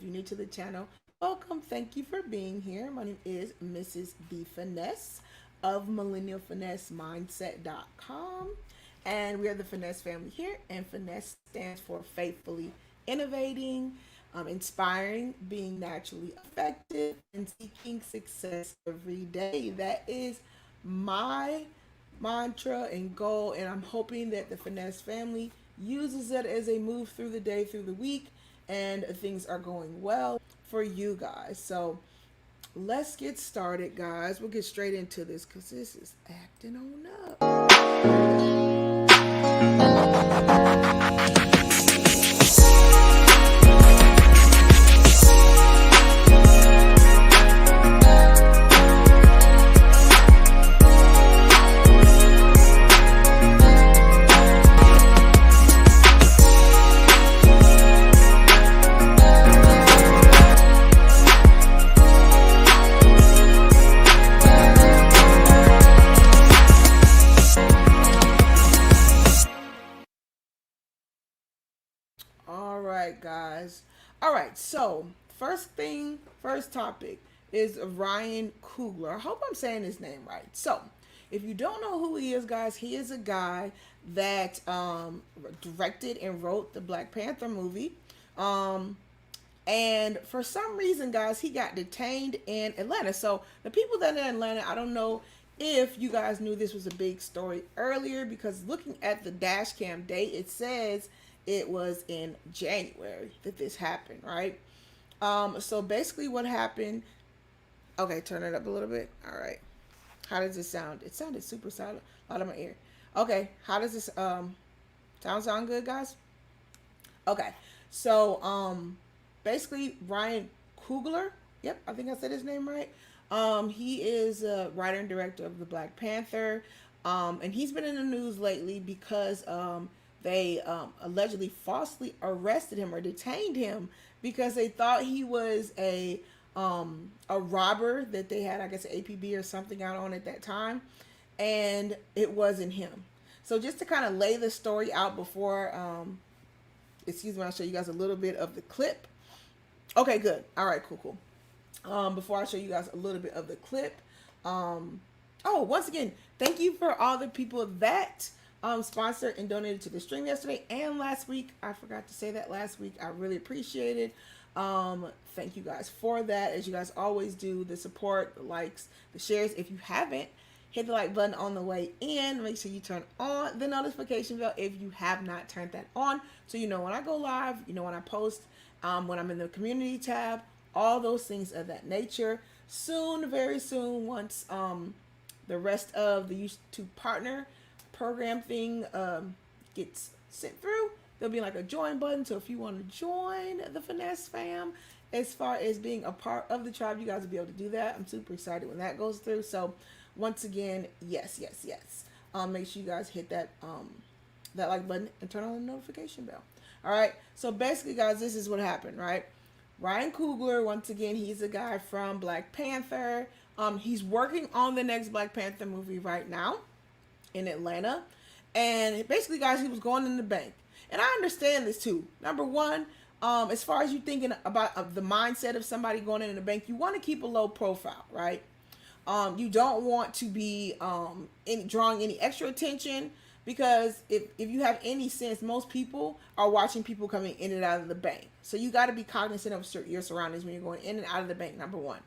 you're new to the channel, welcome. Thank you for being here. My name is Mrs. B Finesse of millennialfinessemindset.com. And we are the Finesse family here. And Finesse stands for faithfully innovating, inspiring, being naturally effective, and seeking success every day. That is my mantra and goal, and I'm hoping that the Finesse family uses it as they move through the day, through the week, and things are going well for you guys. So let's get started, guys. We'll get straight into this because this is acting on up. All right, guys. All right, so first topic is Ryan Coogler. I hope I'm saying his name right. So, if you don't know who he is, guys, he is a guy that directed and wrote the Black Panther movie. Um, and for some reason, guys, he got detained in Atlanta. So, the people that are in Atlanta, I don't know if you guys knew this was a big story earlier because looking at the dash cam date, it says it was in January that this happened, right? So basically what happened, okay, turn it up a little bit. All right. How does it sound? It sounded super silent out of my ear. Okay, how does this sound good, guys? Okay. So basically Ryan Coogler, yep, I think I said his name right. He is a writer and director of the Black Panther. And he's been in the news lately because they allegedly falsely arrested him or detained him because they thought he was a robber that they had, I guess, an APB or something out on at that time, and it wasn't him. So just to kind of lay the story out before, excuse me, I'll show you guys a little bit of the clip. Okay, good. All right, cool. Before I show you guys a little bit of the clip, once again, thank you for all the people that sponsored and donated to the stream yesterday and last week. I forgot to say that last week. I really appreciate it. Thank you guys for that, as you guys always do. The support, the likes, the shares. If you haven't, hit the like button on the way in. Make sure you turn on the notification bell if you have not turned that on, so you know when I go live, you know when I post, when I'm in the community tab, all those things of that nature. Soon, very soon, once the rest of the YouTube partner program thing gets sent through, there'll be like a join button. So if you want to join the Finesse fam, as far as being a part of the tribe, you guys will be able to do that. I'm super excited when that goes through. So once again, yes. Make sure you guys hit that that like button and turn on the notification bell. All right. So basically, guys, this is what happened, right? Ryan Coogler, once again, he's a guy from Black Panther. He's working on the next Black Panther movie right now in Atlanta. And basically, guys, he was going in the bank. And I understand this too. Number one, as far as you thinking about the mindset of somebody going in the bank, you want to keep a low profile, right? You don't want to be drawing any extra attention, because if you have any sense, most people are watching people coming in and out of the bank. So you got to be cognizant of your surroundings when you're going in and out of the bank, number one.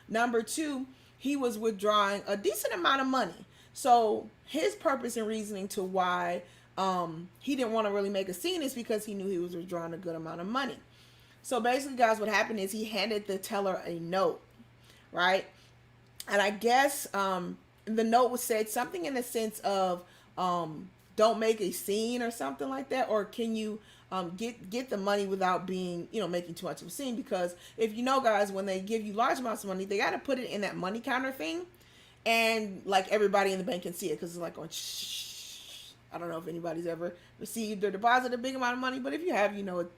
Number two, he was withdrawing a decent amount of money. So his purpose and reasoning to why he didn't want to really make a scene is because he knew he was withdrawing a good amount of money. So basically, guys, what happened is he handed the teller a note, right? And I guess the note was said something in the sense of don't make a scene or something like that, or can you get the money without being, making too much of a scene? Because if you know, guys, when they give you large amounts of money, they got to put it in that money counter thing, and like everybody in the bank can see it, because it's like going shh. I don't know if anybody's ever received or deposited a big amount of money, but if you have, you know it,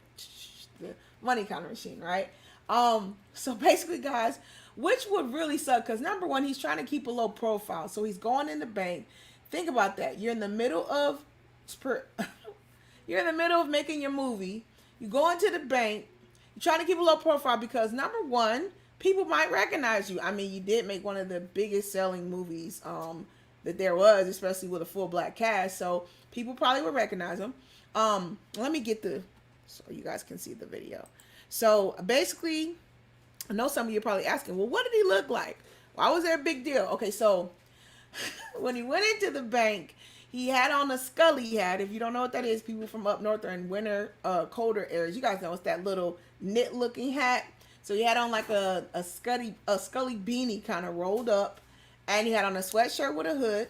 the money counter machine, right? So basically, guys, which would really suck, because number one, he's trying to keep a low profile, so he's going in the bank. Think about that. You're in the middle of you're in the middle of making your movie. You go into the bank. You're trying to keep a low profile because number one, people might recognize you. I mean, you did make one of the biggest selling movies that there was, especially with a full black cast. So people probably would recognize him. Let me get so you guys can see the video. So basically, I know some of you are probably asking, well, what did he look like? Why was there a big deal? Okay, so when he went into the bank, he had on a Scully hat. If you don't know what that is, people from up north or in winter, colder areas, you guys know it's that little knit-looking hat. So he had on like a Scully beanie kind of rolled up, and he had on a sweatshirt with a hood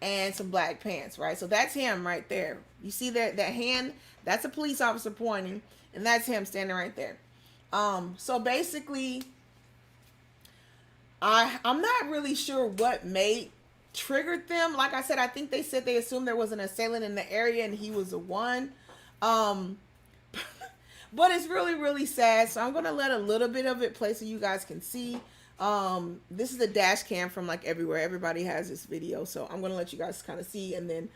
and some black pants, right? So that's him right there. You see that hand? That's a police officer pointing, and that's him standing right there. So basically, I'm not really sure what triggered them. Like I said, I think they said they assumed there was an assailant in the area and he was the one. But it's really, really sad. So I'm going to let a little bit of it play so you guys can see. This is a dash cam from like everywhere. Everybody has this video. So I'm going to let you guys kind of see. And then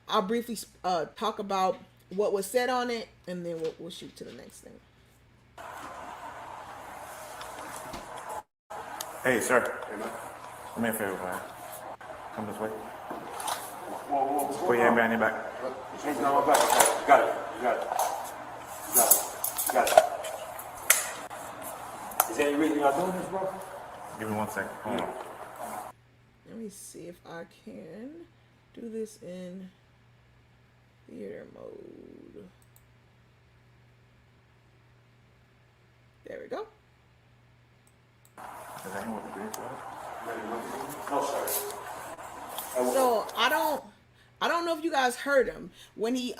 I'll briefly talk about what was said on it. And then we'll shoot to the next thing. Hey, sir. Hey, man. Do me a favor, man. Come this way. Whoa. Put your hand behind your back. Hands down my back. Okay. Got it. Is there any reason y'all doing this, bro? Give me 1 second. Hold on. Let me see if I can do this in theater mode. There we go. Is that what the brief was? No, sir. So I don't know if you guys heard him when he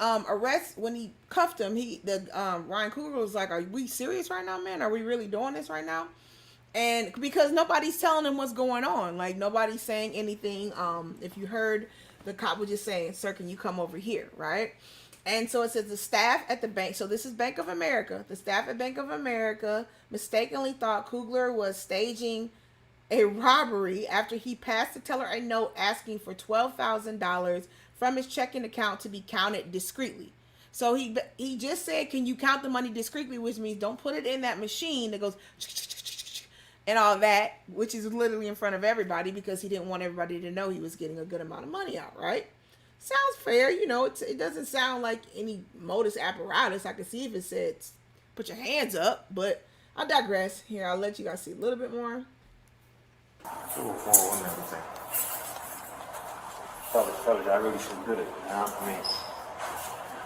cuffed him. Ryan Coogler was like, "Are we serious right now, man? Are we really doing this right now?" And because nobody's telling him what's going on, like nobody's saying anything. If you heard, the cop was just saying, "Sir, can you come over here?" Right? And so it says the staff at the bank. So this is Bank of America. The staff at Bank of America mistakenly thought Coogler was staging a robbery after he passed the teller a note asking for $12,000 from his checking account to be counted discreetly. So he just said, "Can you count the money discreetly?" Which means don't put it in that machine that goes and all that, which is literally in front of everybody because he didn't want everybody to know he was getting a good amount of money out, right? Sounds fair, it doesn't sound like any modus apparatus. I can see if it said put your hands up, but I digress. Here, I'll let you guys see a little bit more. 204, 1 everything. Fellas, I really should do it. You know what I mean?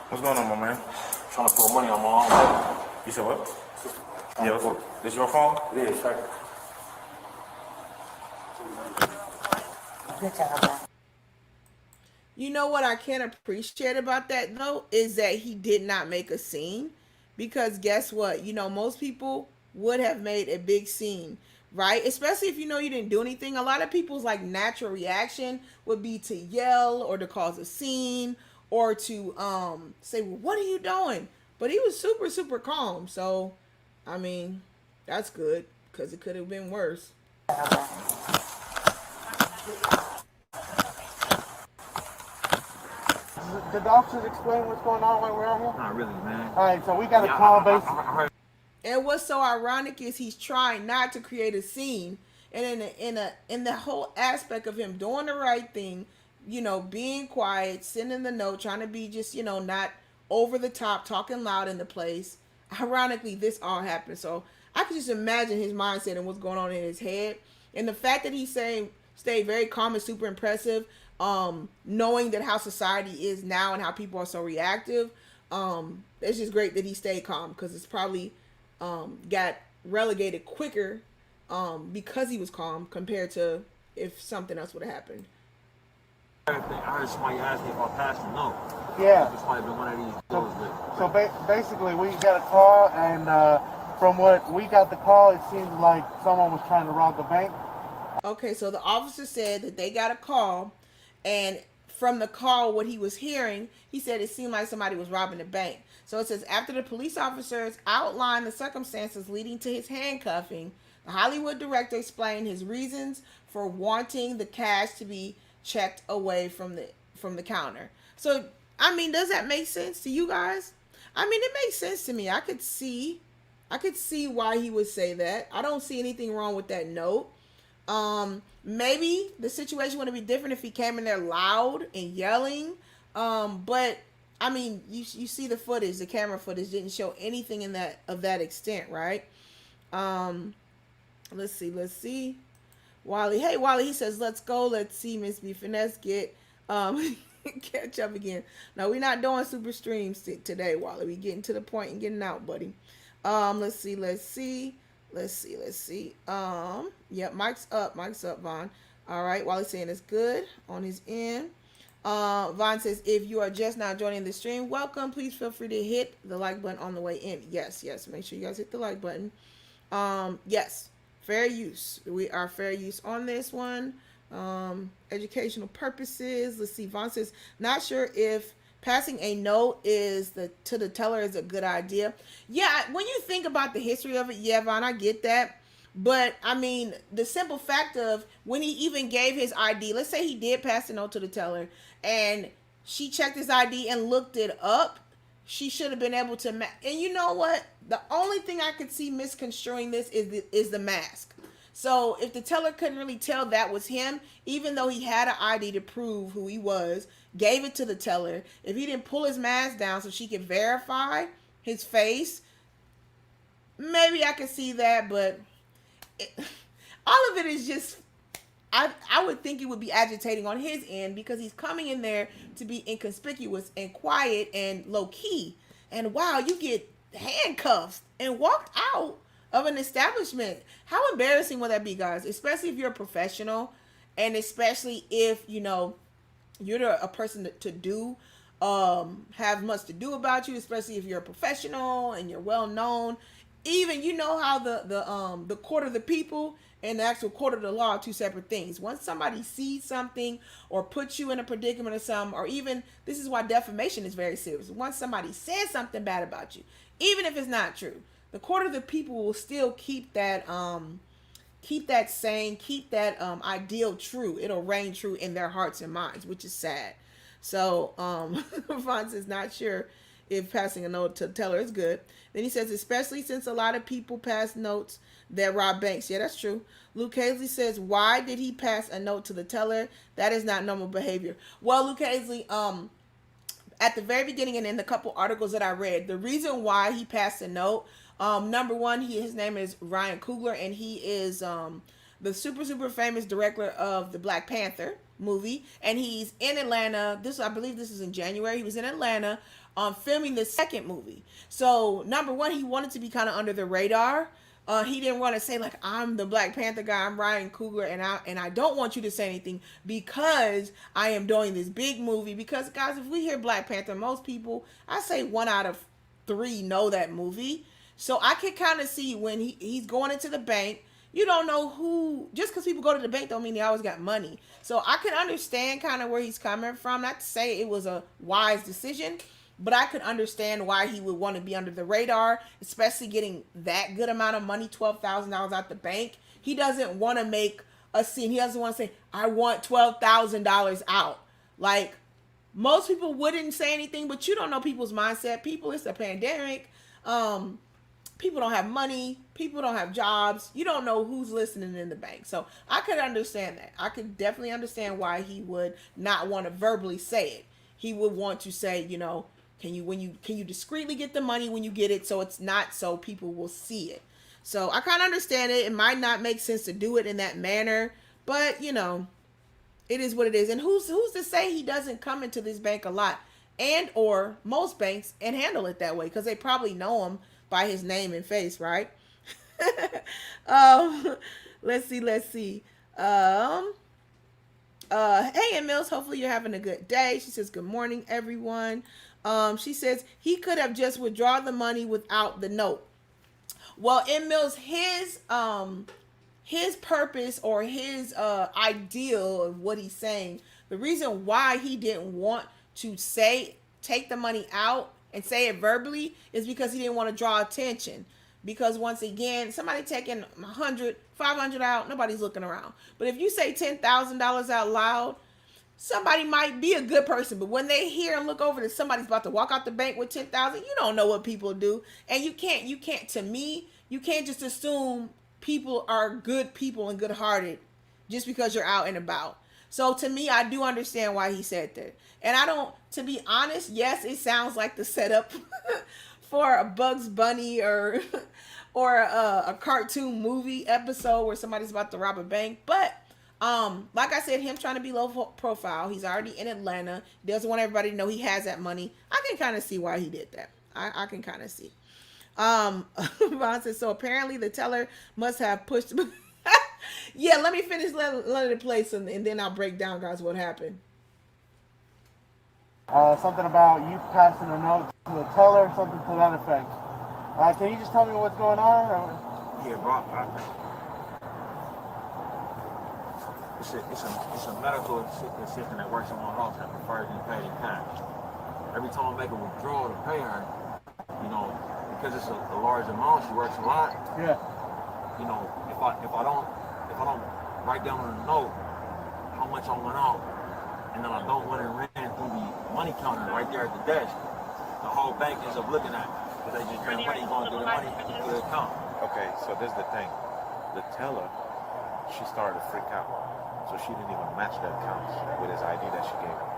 What's going on, my man? Trying to put money on my own. You said what? Yeah, this your phone? It is, sir. Good job. You know what I can appreciate about that, though, is that he did not make a scene. Because guess what? Most people would have made a big scene, right? Especially if you didn't do anything. A lot of people's like natural reaction would be to yell or to cause a scene or to say, "Well, what are you doing?" But he was super, super calm. So, I mean, that's good because it could have been worse. Did the officers explain what's going on while we're out here? Not really, man. All right, so we got a call based. And what's so ironic is he's trying not to create a scene, and in the whole aspect of him doing the right thing, being quiet, sending the note, trying to be just not over the top, talking loud in the place. Ironically, this all happened. So I can just imagine his mindset and what's going on in his head, and the fact that he's stayed very calm is super impressive. Knowing that how society is now and how people are so reactive, it's just great that he stayed calm because it's probably got relegated quicker because he was calm compared to if something else would have happened. I heard somebody ask me if I passed the note. Yeah. This might have been one of these deals So basically, we got a call, and from what we got the call, it seemed like someone was trying to rob the bank. Okay, so the officer said that they got a call, and from the call, what he was hearing, he said it seemed like somebody was robbing the bank. So it says, after the police officers outlined the circumstances leading to his handcuffing, the Hollywood director explained his reasons for wanting the cash to be checked away from the counter. So, I mean, does that make sense to you guys? I mean, it makes sense to me. I could see I could see why he would say that. I don't see anything wrong with that note. Maybe the situation would be different if he came in there loud and yelling. But I mean, you see the footage, the camera footage didn't show anything in that of that extent, right? Let's see. Wally, hey Wally, he says, let's go. Let's see Miss B Finesse get catch up again. No, we're not doing super streams today, Wally. We getting to the point and getting out, buddy. Let's see. Yep, mic's up, Vaughn. All right, Wally's saying it's good on his end. Vaughn says, if you are just now joining the stream, welcome. Please feel free to hit the like button on the way in. Yes. Make sure you guys hit the like button. Yes, fair use. We are fair use on this one. Educational purposes. Let's see. Vaughn says, not sure if passing a note to the teller is a good idea. Yeah, when you think about the history of it, yeah, Vaughn, I get that. But I mean, the simple fact of when he even gave his ID, let's say he did pass a note to the teller and she checked his ID and looked it up, she should have been able to and you know what? The only thing I could see misconstruing this is the mask. So if the teller couldn't really tell that was him, even though he had an ID to prove who he was, gave it to the teller, if he didn't pull his mask down so she could verify his face, maybe I could see that, but all of it is just, I would think it would be agitating on his end because he's coming in there to be inconspicuous and quiet and low key. And wow, you get handcuffed and walked out of an establishment. How embarrassing would that be, guys? Especially if you're a professional, and especially if, you know, you're a person to do, have much to do about you, especially if you're a professional and you're well known. Even, you know how the court of the people and the actual court of the law are two separate things. Once somebody sees something or puts you in a predicament or something, or even, this is why defamation is very serious. Once somebody says something bad about you, even if it's not true, the court of the people will still keep that saying, keep that ideal true. It'll reign true in their hearts and minds, which is sad. So Fonz is not sure if passing a note to the teller is good. Then he says, especially since a lot of people pass notes that rob banks. Yeah, that's true. Luke Hazley says, why did he pass a note to the teller? That is not normal behavior. Well, Luke Hazley, at the very beginning and in the couple articles that I read, the reason why he passed a note, number one, his name is Ryan Coogler, and he is the super famous director of the Black Panther movie, and he's in Atlanta. I believe this is in January. He was in Atlanta filming the second movie. So number one, he wanted to be kind of under the radar. He didn't want to say, like, I'm the Black Panther guy, I'm Ryan Coogler, and I don't want you to say anything because I am doing this big movie. Because, guys, if we hear Black Panther, most people, I say 1 out of 3 know that movie. So I can kind of see when he's going into the bank. You don't know who, just because people go to the bank don't mean they always got money. So I can understand kind of where he's coming from. Not to say it was a wise decision, but I could understand why he would want to be under the radar, especially getting that good amount of money, $12,000 out the bank. He doesn't want to make a scene. He doesn't want to say, I want $12,000 out. Like, most people wouldn't say anything, but you don't know people's mindset. People, it's a pandemic. People don't have money. People don't have jobs. You don't know who's listening in the bank. So I could understand that. I could definitely understand why he would not want to verbally say it. He would want to say, you know, can you discreetly get the money when you get it, so it's not so people will see it. So I kind of understand it. It might not make sense to do it in that manner, but you know, it is what it is. And who's to say he doesn't come into this bank a lot, and or most banks, and handle it that way, because they probably know him by his name and face, right? Let's see. Hey, Mills, hopefully you're having a good day. She says, good morning, everyone. She says he could have just withdrawn the money without the note. Well, in Mills, his purpose or his ideal of what he's saying, the reason why he didn't want to take the money out and say it verbally is because he didn't want to draw attention. Because once again, somebody taking 100, 500 out, nobody's looking around. But if you say $10,000 out loud, somebody might be a good person, but when they hear and look over that somebody's about to walk out the bank with 10,000, you don't know what people do, and you can't. To me, you can't just assume people are good people and good hearted just because you're out and about. So to me, I do understand why he said that, and I don't. To be honest, yes, it sounds like the setup for a Bugs Bunny or a cartoon movie episode where somebody's about to rob a bank, but. Like I said, him trying to be low profile. He's already in Atlanta. Doesn't want everybody to know he has that money. I can kind of see why he did that. I can kind of see. Vaughn says, so apparently the teller must have pushed. Yeah, let me finish letting it play, and then I'll break down, guys, what happened. Something about you passing a note to the teller, something to that effect. Can you just tell me what's going on? Or? Yeah, bro. It's a medical assistant that works in my office that prefers to pay in cash. Every time I make a withdrawal to pay her, because it's a large amount, she works a lot. Yeah. If I don't write down on the note how much I went out, and then I don't want it ran through the money counter right there at the desk, the whole bank ends up looking at it because they just ran money going through the money to the account. Okay, so this is the thing. The teller, she started to freak out. So she didn't even match the accounts with his ID that she gave him.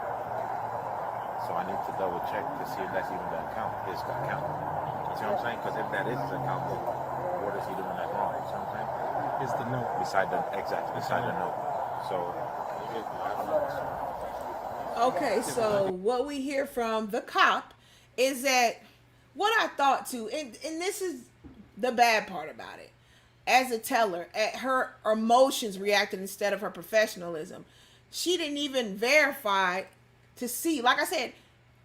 So I need to double check to see if that's even the account, his account. You see what I'm saying? Because if that is his account, then what is he doing that wrong? You see what I'm saying? It's the note. Beside the note. So. Okay, so what we hear from the cop is that what I thought too, and this is the bad part about it. As a teller, at her emotions reacted instead of her professionalism. She didn't even verify to see. Like I said,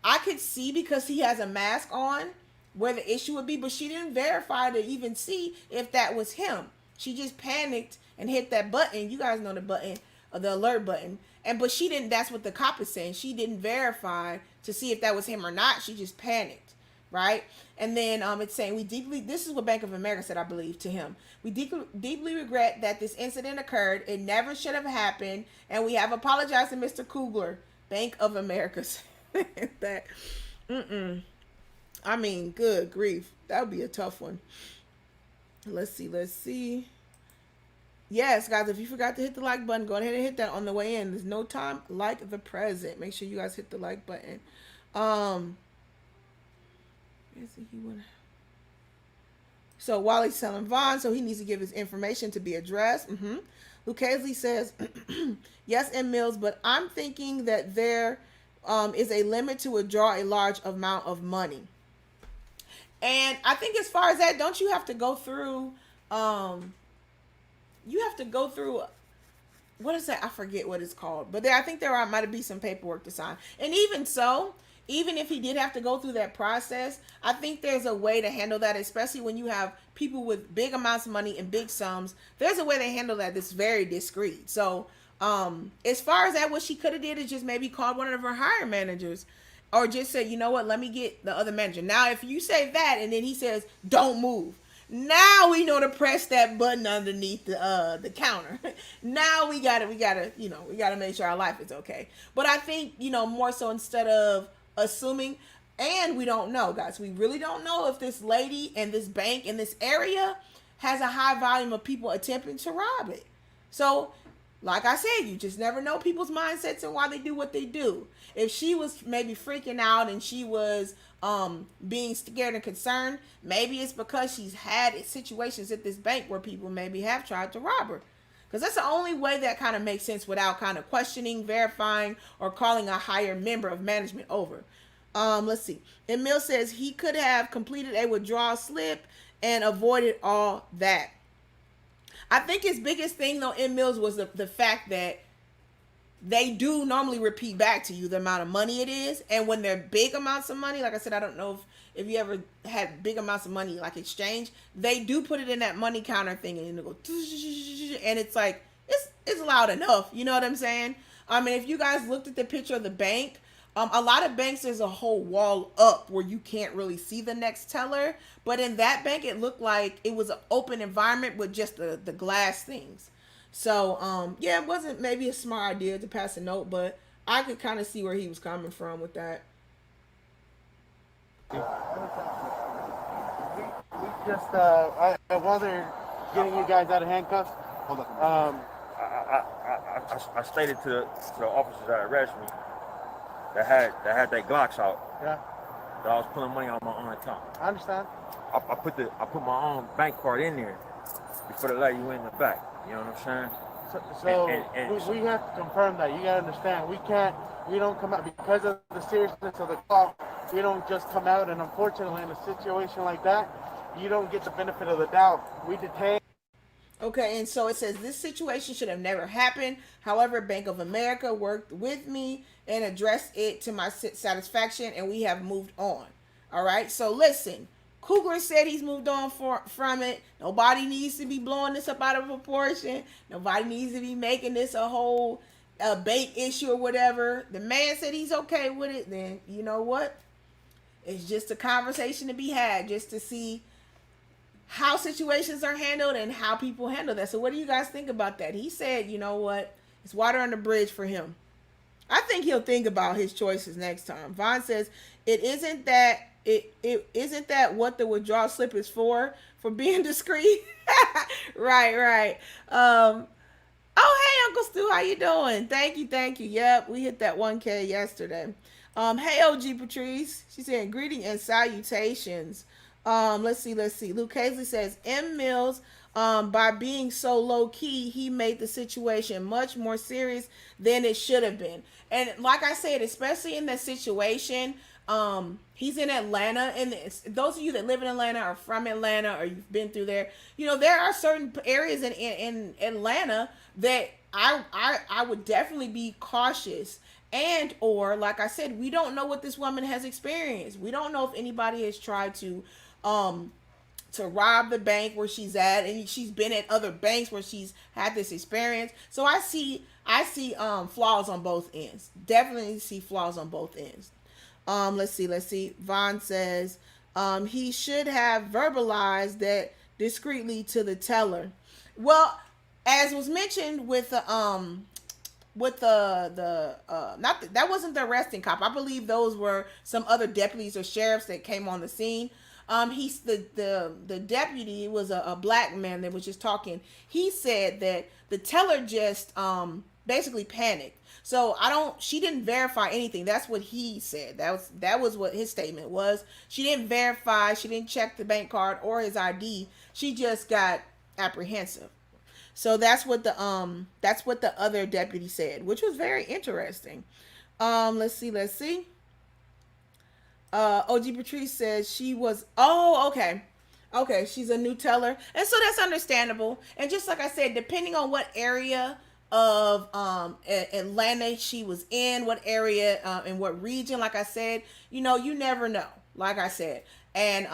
I could see because he has a mask on where the issue would be, but she didn't verify to even see if that was him. She just panicked and hit that button. You guys know the button, the alert button. But she didn't, that's what the cop is saying. She didn't verify to see if that was him or not. She just panicked. Right? And then it's saying, this is what Bank of America said, I believe, to him. We deeply regret that this incident occurred. It never should have happened. And we have apologized to Mr. Coogler. Bank of America said that. I mean, good grief. That would be a tough one. Let's see. Yes, guys, if you forgot to hit the like button, go ahead and hit that on the way in. There's no time like the present. Make sure you guys hit the like button. So while he's selling Vaughn, so he needs to give his information to be addressed. Lucchese says, yes, in Mills, but I'm thinking that there is a limit to withdraw a large amount of money. And I think as far as that, don't you have to go through, what is that? I forget what it's called. But I think might be some paperwork to sign. And even so, even if he did have to go through that process, I think there's a way to handle that, especially when you have people with big amounts of money and big sums. There's a way to handle that that's very discreet. So as far as that, what she could have did is just maybe called one of her hiring managers or just said, you know what, let me get the other manager. Now, if you say that and then he says, don't move. Now we know to press that button underneath the counter. Now we gotta make sure our life is okay. But I think, more so instead of assuming, and we don't know, guys, we really don't know if this lady and this bank in this area has a high volume of people attempting to rob it. So like I said, you just never know people's mindsets and why they do what they do. If she was maybe freaking out and she was being scared and concerned, maybe it's because she's had situations at this bank where people maybe have tried to rob her. Because that's the only way that kind of makes sense without kind of questioning, verifying, or calling a higher member of management over. Let's see. Emil says he could have completed a withdrawal slip and avoided all that. I think his biggest thing, though, in Mills was the fact that they do normally repeat back to you the amount of money it is. And when they're big amounts of money, like I said, I don't know if you ever had big amounts of money like exchange, they do put it in that money counter thing and it'll go, and it's like, it's loud enough. You know what I'm saying? I mean, if you guys looked at the picture of the bank, a lot of banks, there's a whole wall up where you can't really see the next teller. But in that bank, it looked like it was an open environment with just the glass things. So, yeah, it wasn't maybe a smart idea to pass a note, but I could kind of see where he was coming from with that. We just, while they're getting you guys out of handcuffs, hold on. I stated to the officers that arrested me that had their Glocks out Yeah, that I was pulling money out of my own account. I understand. I put my own bank card in there before they let you in the back. You know what I'm saying? So we have to confirm that. You gotta understand, we don't come out because of the seriousness of the call. We don't just come out, and unfortunately, in a situation like that, you don't get the benefit of the doubt. We detain. Okay, and so it says this situation should have never happened. However, Bank of America worked with me and addressed it to my satisfaction, and we have moved on. All right, so listen. Coogler said he's moved on from it. Nobody needs to be blowing this up out of proportion. Nobody needs to be making this a whole bait issue or whatever. The man said he's okay with it. Then you know what? It's just a conversation to be had, just to see how situations are handled and how people handle that. So what do you guys think about that? He said, you know what? It's water on the bridge for him. I think he'll think about his choices next time. Vaughn says, it isn't that what the withdrawal slip is for being discreet. Right. Oh, hey, Uncle Stu, how you doing? Thank you. Yep, we hit that 1K yesterday. Hey, OG Patrice. She said, greeting and salutations. Let's see. Luke Hazley says, M. Mills, by being so low key, he made the situation much more serious than it should have been. And like I said, especially in that situation, he's in Atlanta, and those of you that live in Atlanta or from Atlanta or you've been through there, you know, there are certain areas in Atlanta that I would definitely be cautious. And or like I said, we don't know what this woman has experienced. We don't know if anybody has tried to rob the bank where she's at, and she's been at other banks where she's had this experience. So I see flaws on both ends. Definitely see flaws on both ends. Let's see. Vaughn says he should have verbalized that discreetly to the teller. Well, as was mentioned with the that wasn't the arresting cop. I believe those were some other deputies or sheriffs that came on the scene. He's the deputy was a black man that was just talking. He said that the teller just basically panicked. So she didn't verify anything. That's what he said. That was what his statement was. She didn't verify, she didn't check the bank card or his ID. She just got apprehensive. So that's what the other deputy said, which was very interesting. Let's see. OG Patrice says she was, okay, she's a new teller, and so that's understandable. And just like I said, depending on what area of Atlanta she was in, what area and what region, like I said, you know, you never know, like I said. And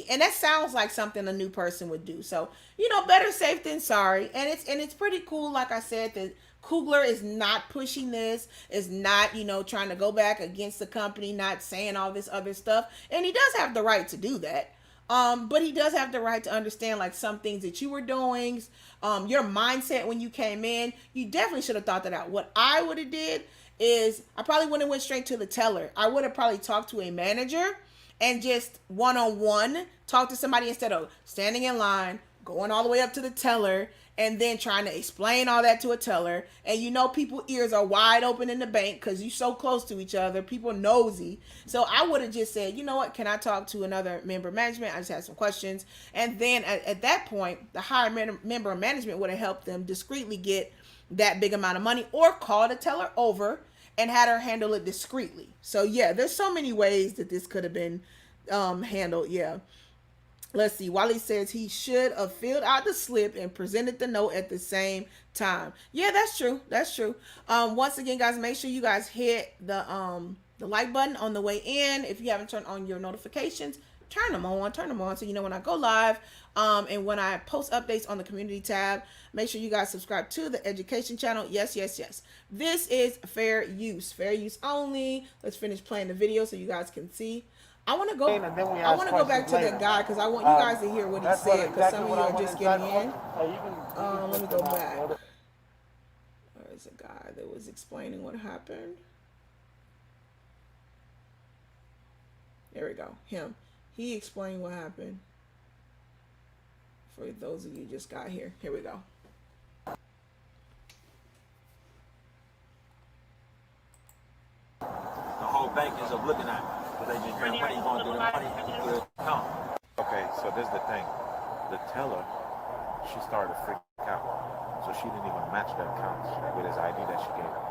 and that sounds like something a new person would do. So, you know, better safe than sorry. And it's pretty cool, like I said, that Coogler is not pushing this, is not, you know, trying to go back against the company, not saying all this other stuff. And he does have the right to do that. But he does have the right to understand, like, some things that you were doing, your mindset when you came in. You definitely should have thought that out. What I would have did is I probably wouldn't have went straight to the teller. I would have probably talked to a manager and just one-on-one talk to somebody instead of standing in line, going all the way up to the teller, and then trying to explain all that to a teller. And you know, people's ears are wide open in the bank because you're so close to each other. People nosy. So I would have just said, you know what, can I talk to another member of management? I just had some questions. And then at that point, the higher member of management would have helped them discreetly get that big amount of money, or call the teller over and had her handle it discreetly. So yeah, there's so many ways that this could have been handled. Yeah. Let's see. Wally says he should have filled out the slip and presented the note at the same time. Yeah, that's true. Once again, guys, make sure you guys hit the like button on the way in. If you haven't turned on your notifications, turn them on so you know when I go live, and when I post updates on the community tab. Make sure you guys subscribe to the education channel. Yes. This is fair use only. Let's finish playing the video so you guys can see. I want to go back to that guy because I want you guys to hear what he said, because some of you are just getting in. Let me go back. was a guy that was explaining what happened. There we go. Him. He explained what happened. For those of you who just got here. Here we go. The whole bank ends up looking at it. But they just bring money, going through the money into the account. Okay, so this is the thing. The teller, she started to freak out. So she didn't even match the accounts with his ID that she gave him.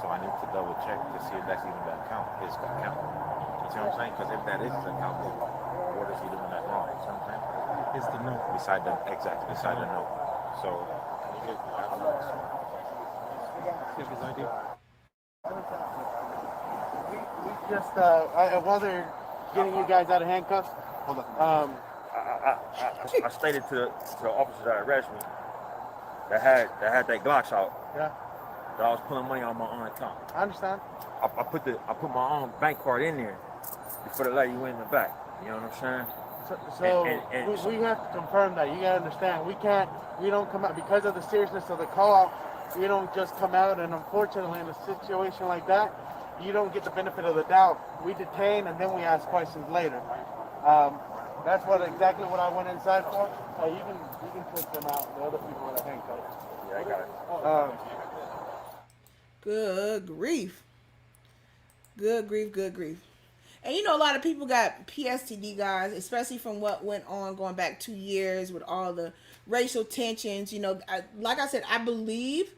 So I need to double check to see if that's even the account, his account. You see what I'm saying? Because if that is his account, then what is he doing that wrong? You see what I'm saying? It's the note. Beside the note. So I don't know. Give his ID. We just, while they're getting you guys out of handcuffs, Hold on. I stated to the officers that arrested me that had that Glocks out yeah, that I was pulling money on my own account. I understand. I put my own bank card in there before they let you in the back. You know what I'm saying? So we have to confirm that. You gotta understand. We don't come out because of the seriousness of the call. We don't just come out, and unfortunately, in a situation like that, you don't get the benefit of the doubt. We detain and then we ask questions later. That's exactly what I went inside for. You can take them out. The other people that handcuffed. Yeah, I got it. Good grief. Good grief. And you know, a lot of people got PSTD, guys, especially from what went on going back 2 years with all the racial tensions. You know, like I said, I believe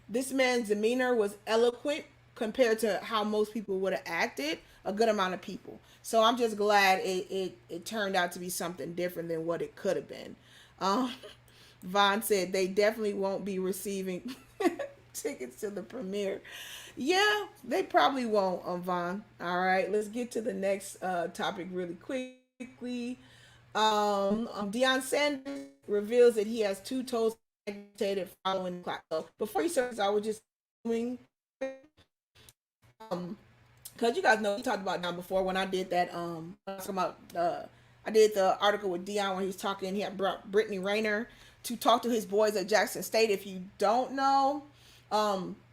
this man's demeanor was eloquent compared to how most people would have acted, a good amount of people. So I'm just glad it turned out to be something different than what it could have been. Vaughn said they definitely won't be receiving tickets to the premiere. Yeah, they probably won't, Vaughn. All right, let's get to the next topic really quickly. Deion Sanders reveals that he has 2 toes amputated following the clock. So before you start, I was just doing, because you guys know we talked about Deion before when I did that. I did the article with Deion when he was talking. He had brought Brittany Rayner to talk to his boys at Jackson State. If you don't know,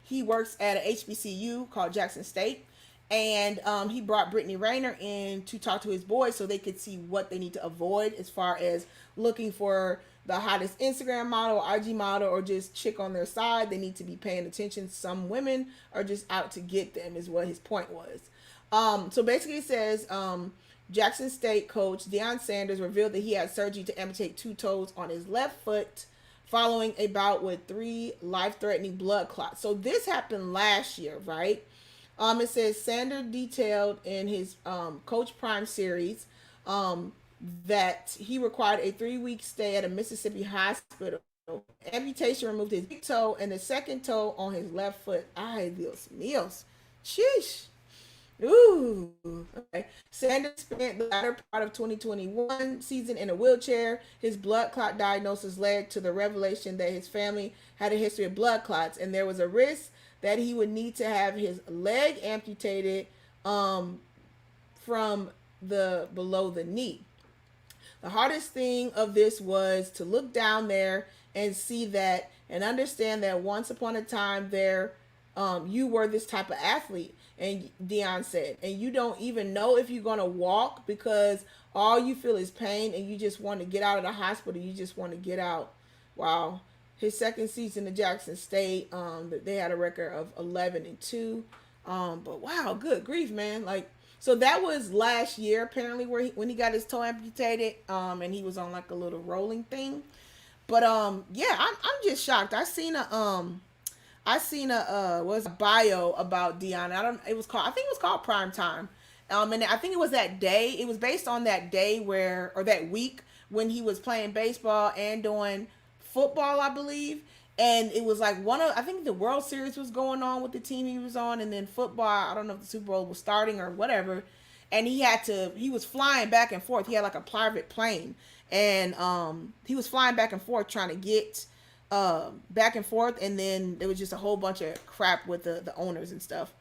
he works at a HBCU called Jackson State, and he brought Brittany Rayner in to talk to his boys so they could see what they need to avoid as far as looking for the hottest Instagram model, IG model, or just chick on their side. They need to be paying attention. Some women are just out to get them, is what his point was. So basically it says, Jackson State coach Deion Sanders revealed that he had surgery to amputate 2 toes on his left foot following a bout with 3 life-threatening blood clots. So this happened last year, right? It says Sanders detailed in his Coach Prime series that he required a 3-week stay at a Mississippi hospital. Amputation removed his big toe and the second toe on his left foot. Ay, Dios míos. Sheesh. Ooh. Okay. Sanders spent the latter part of 2021 season in a wheelchair. His blood clot diagnosis led to the revelation that his family had a history of blood clots, and there was a risk that he would need to have his leg amputated from the below the knee. The hardest thing of this was to look down there and see that and understand that once upon a time there you were this type of athlete. And Deion said, and you don't even know if you're going to walk because all you feel is pain and you just want to get out of the hospital. You just want to get out. Wow. His second season at Jackson State, they had a record of 11-2. But wow, good grief, man. Like, so that was last year apparently when he got his toe amputated, and he was on like a little rolling thing. But yeah, I'm just shocked. I seen a bio about Deion. I think it was called Prime Time. And I think it was that day. It was based on that day or that week when he was playing baseball and doing football, I believe. And it was like I think the World Series was going on with the team he was on, and then football, I don't know if the Super Bowl was starting or whatever. And he was flying back and forth. He had like a private plane, and he was flying back and forth trying to get back and forth, and then there was just a whole bunch of crap with the owners and stuff.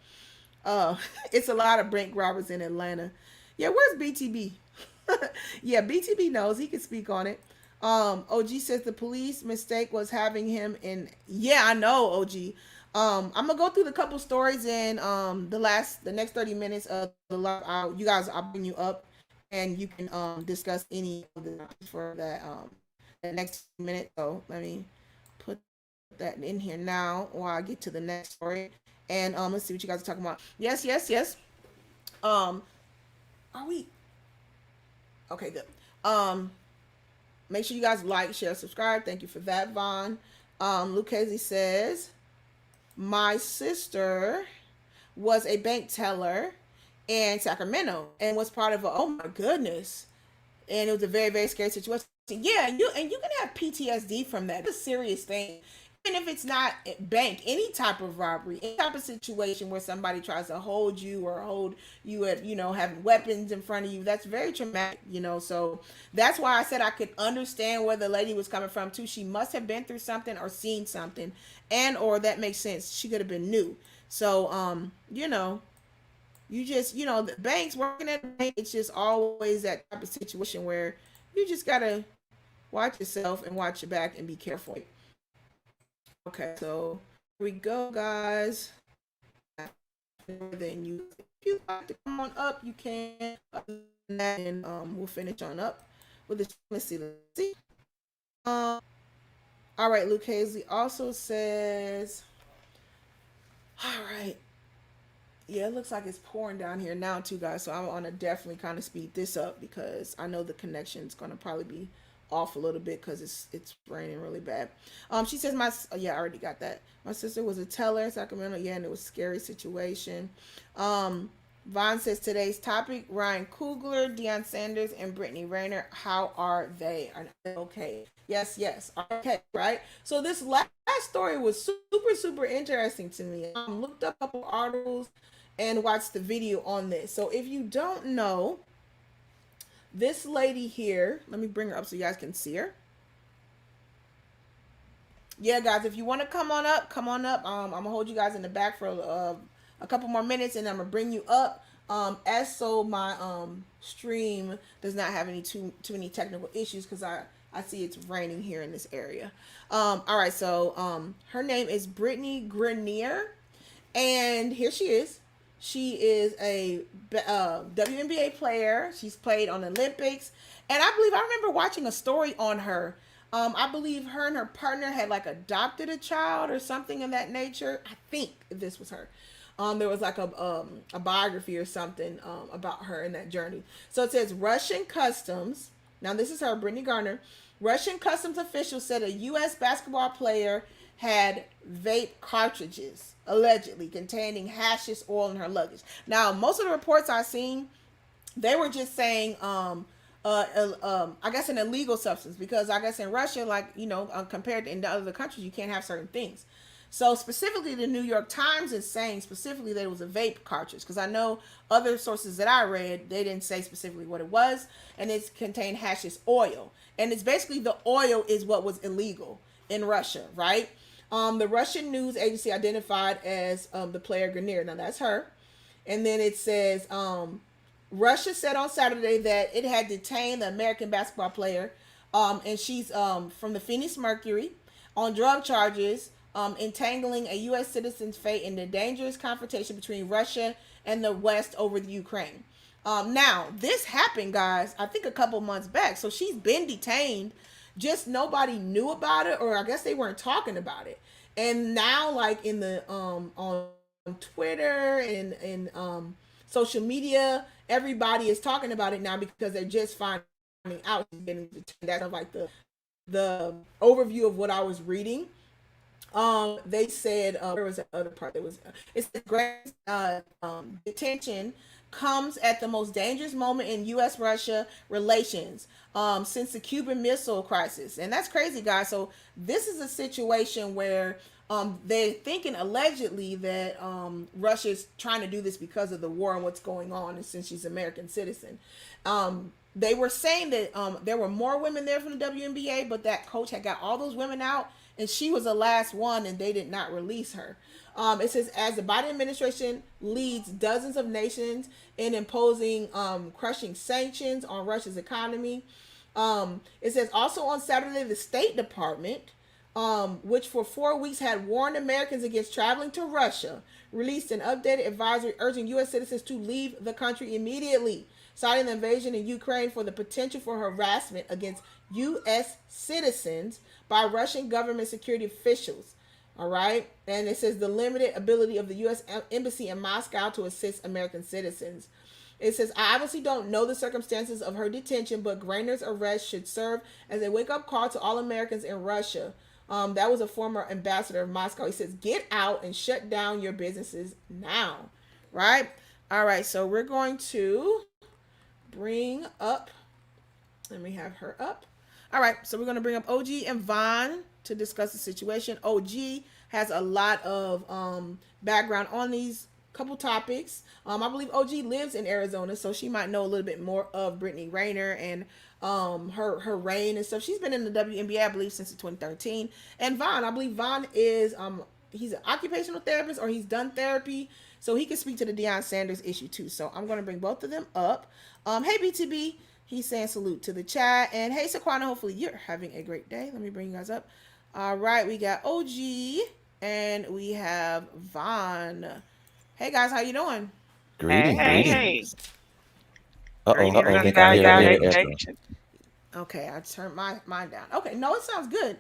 It's a lot of bank robbers in Atlanta. Yeah, where's BTB? Yeah, BTB knows, he can speak on it. OG says the police mistake was having him in. Yeah, I know, OG. I'm gonna go through the couple stories in the next 30 minutes of the live. You guys, I'll bring you up, and you can discuss any of the for that the next minute. So let me put that in here now while I get to the next story. And let's see what you guys are talking about. Yes, yes, yes. Are we okay? Good. Make sure you guys like, share, subscribe. Thank you for that, Vaughn. Lucchese says, my sister was a bank teller in Sacramento and was part of a, oh my goodness. And it was a very, very scary situation. Yeah, you can have PTSD from that. It's a serious thing. Even if it's not bank, any type of robbery, any type of situation where somebody tries to hold you or hold you at, having weapons in front of you, that's very traumatic, So that's why I said I could understand where the lady was coming from too. She must have been through something or seen something, and or that makes sense. She could have been new. So, you just, the banks, working at the bank, it's just always that type of situation where you just gotta watch yourself and watch your back and be careful. Okay, so here we go, guys. Then if you like to come on up, you can. And we'll finish on up with the. Let's see. All right, Luke Hazley also says. All right. Yeah, it looks like it's pouring down here now too, guys. So I'm gonna definitely kind of speed this up because I know the connection's gonna probably be off a little bit because it's raining really bad. She says I already got that. My sister was a teller in Sacramento, and it was a scary situation. Vaughn says today's topic: Ryan Coogler, Deion Sanders, and Brittany Rayner. How are they? Are they okay? Yes. Okay, right. So this last story was super, super interesting to me. Looked up a couple articles and watched the video on this. So if you don't know, this lady here, let me bring her up so you guys can see her. Yeah, guys, if you want to come on up. I'm gonna hold you guys in the back for a couple more minutes, and I'm gonna bring you up. As so my stream does not have any too many technical issues because I see it's raining here in this area. All right, so her name is Brittany Grenier, and here she is. She is a WNBA player. She's played on the Olympics. And I remember watching a story on her. I believe her and her partner had like adopted a child or something of that nature. I think this was her. There was like a biography or something about her in that journey. So it says Russian Customs. Now this is her, Brittany Garner. Russian Customs officials said a U.S. basketball player had vape cartridges allegedly containing hashish oil in her luggage. Now, most of the reports I've seen, they were just saying, I guess an illegal substance because I guess in Russia, like, compared to in the other countries, you can't have certain things. So specifically, the New York Times is saying specifically that it was a vape cartridge because I know other sources that I read, they didn't say specifically what it was, and it contained hashish oil. And it's basically the oil is what was illegal in Russia, right? The Russian news agency identified as the player Grenier. Now that's her. And then it says Russia said on Saturday that it had detained the American basketball player, and she's from the Finesse Mercury, on drug charges, entangling a U.S. citizen's fate in the dangerous confrontation between Russia and the West over the Ukraine. Now, this happened, guys, I think a couple months back. So she's been detained. Just nobody knew about it, or I guess they weren't talking about it. And now, like in the on Twitter and social media, everybody is talking about it now because they're just finding out. That's like the overview of what I was reading. They said there was another part that was it's the great detention comes at the most dangerous moment in U.S.-Russia relations since the Cuban Missile Crisis. And that's crazy, guys. So this is a situation where they're thinking allegedly that Russia's trying to do this because of the war and what's going on, and since she's an American citizen. They were saying that there were more women there from the WNBA, but that coach had got all those women out, and she was the last one, and they did not release her. It says, as the Biden administration leads dozens of nations in imposing crushing sanctions on Russia's economy, It says also on Saturday, the State Department, which for 4 weeks had warned Americans against traveling to Russia, released an updated advisory urging U.S. citizens to leave the country immediately, citing the invasion in Ukraine for the potential for harassment against U.S. citizens by Russian government security officials. All right. And it says the limited ability of the U.S. Embassy in Moscow to assist American citizens. It says, I obviously don't know the circumstances of her detention, but Grainer's arrest should serve as a wake up call to all Americans in Russia. That was a former ambassador of Moscow. He says, get out and shut down your businesses now. Right? All right. So we're going to bring up, let me have her up. All right. So we're going to bring up OG and Vaughn to discuss the situation. OG has a lot of background on these couple topics. I believe OG lives in Arizona, so she might know a little bit more of Brittany Rayner and her reign and stuff. She's been in the WNBA, I believe, since 2013. And Vaughn, I believe Vaughn is he's an occupational therapist, or he's done therapy, so he can speak to the Deion Sanders issue too. So I'm going to bring both of them up. Hey BTB, he's saying salute to the chat, and hey Saquana, hopefully you're having a great day. Let me bring you guys up. All right, we got OG and we have Vaughn. Hey guys, how you doing? Greetings, Hey, greetings. hey. I think I Greetings, hear the echo. salutations. Okay, I turned mine down. Okay, no, it sounds good.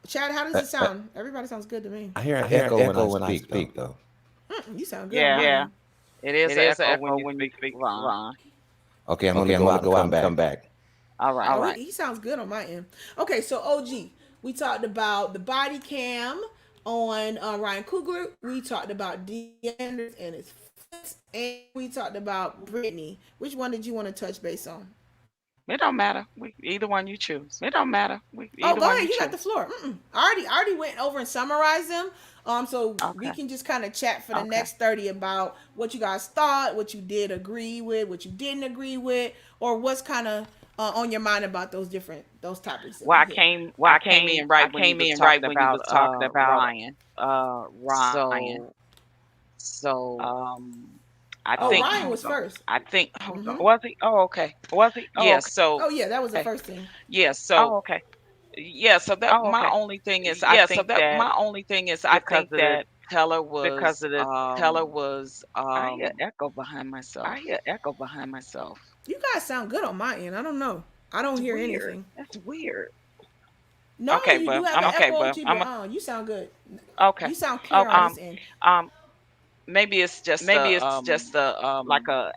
Chad, how does it sound? Everybody sounds good to me. I hear an echo when I speak, though. You sound good. Yeah, Yeah. it is It an is an echo echo when you when you speak, speak, Ron. Ron. Okay, I'm gonna go out and come back. All right. Oh, he sounds good on my end. Okay, so OG, we talked about the body cam on Ryan Coogler. We talked about Deion Sanders and his fits, and we talked about Brittany. Which one did you want to touch base on? It don't matter. Either one you choose. It don't matter. Oh, Either go one ahead. you You got the choose. floor. I already went over and summarized them. So we Okay. can just kind of chat for the Okay. next 30 about what you guys thought, what you did agree with, what you didn't agree with, or what's kind of on your mind about those topics that Well, we I hit. came. I came in I right when you came was in right talking when you was about talking about Ryan. Ryan. So So I Oh, think. Ryan Hold was on. first. I think. Hold on. Mm-hmm. Was he? Oh, okay. was he? Oh, Yeah. okay. So Oh yeah, that was the first thing. yeah. Oh, So okay. yeah. So that Oh, my okay. only thing is, I Yeah. So think that that my only thing is, I because think of the that teller because was of the teller was I hear echo behind I myself. hear echo behind myself. You guys sound good on my end. I don't know. I don't It's hear weird. anything. That's weird. Normally Okay, you do but have I'm an okay, echo, but OG, I'm but you sound good. okay. You sound clear on Okay. this end. Um, maybe it's just Maybe it's just like a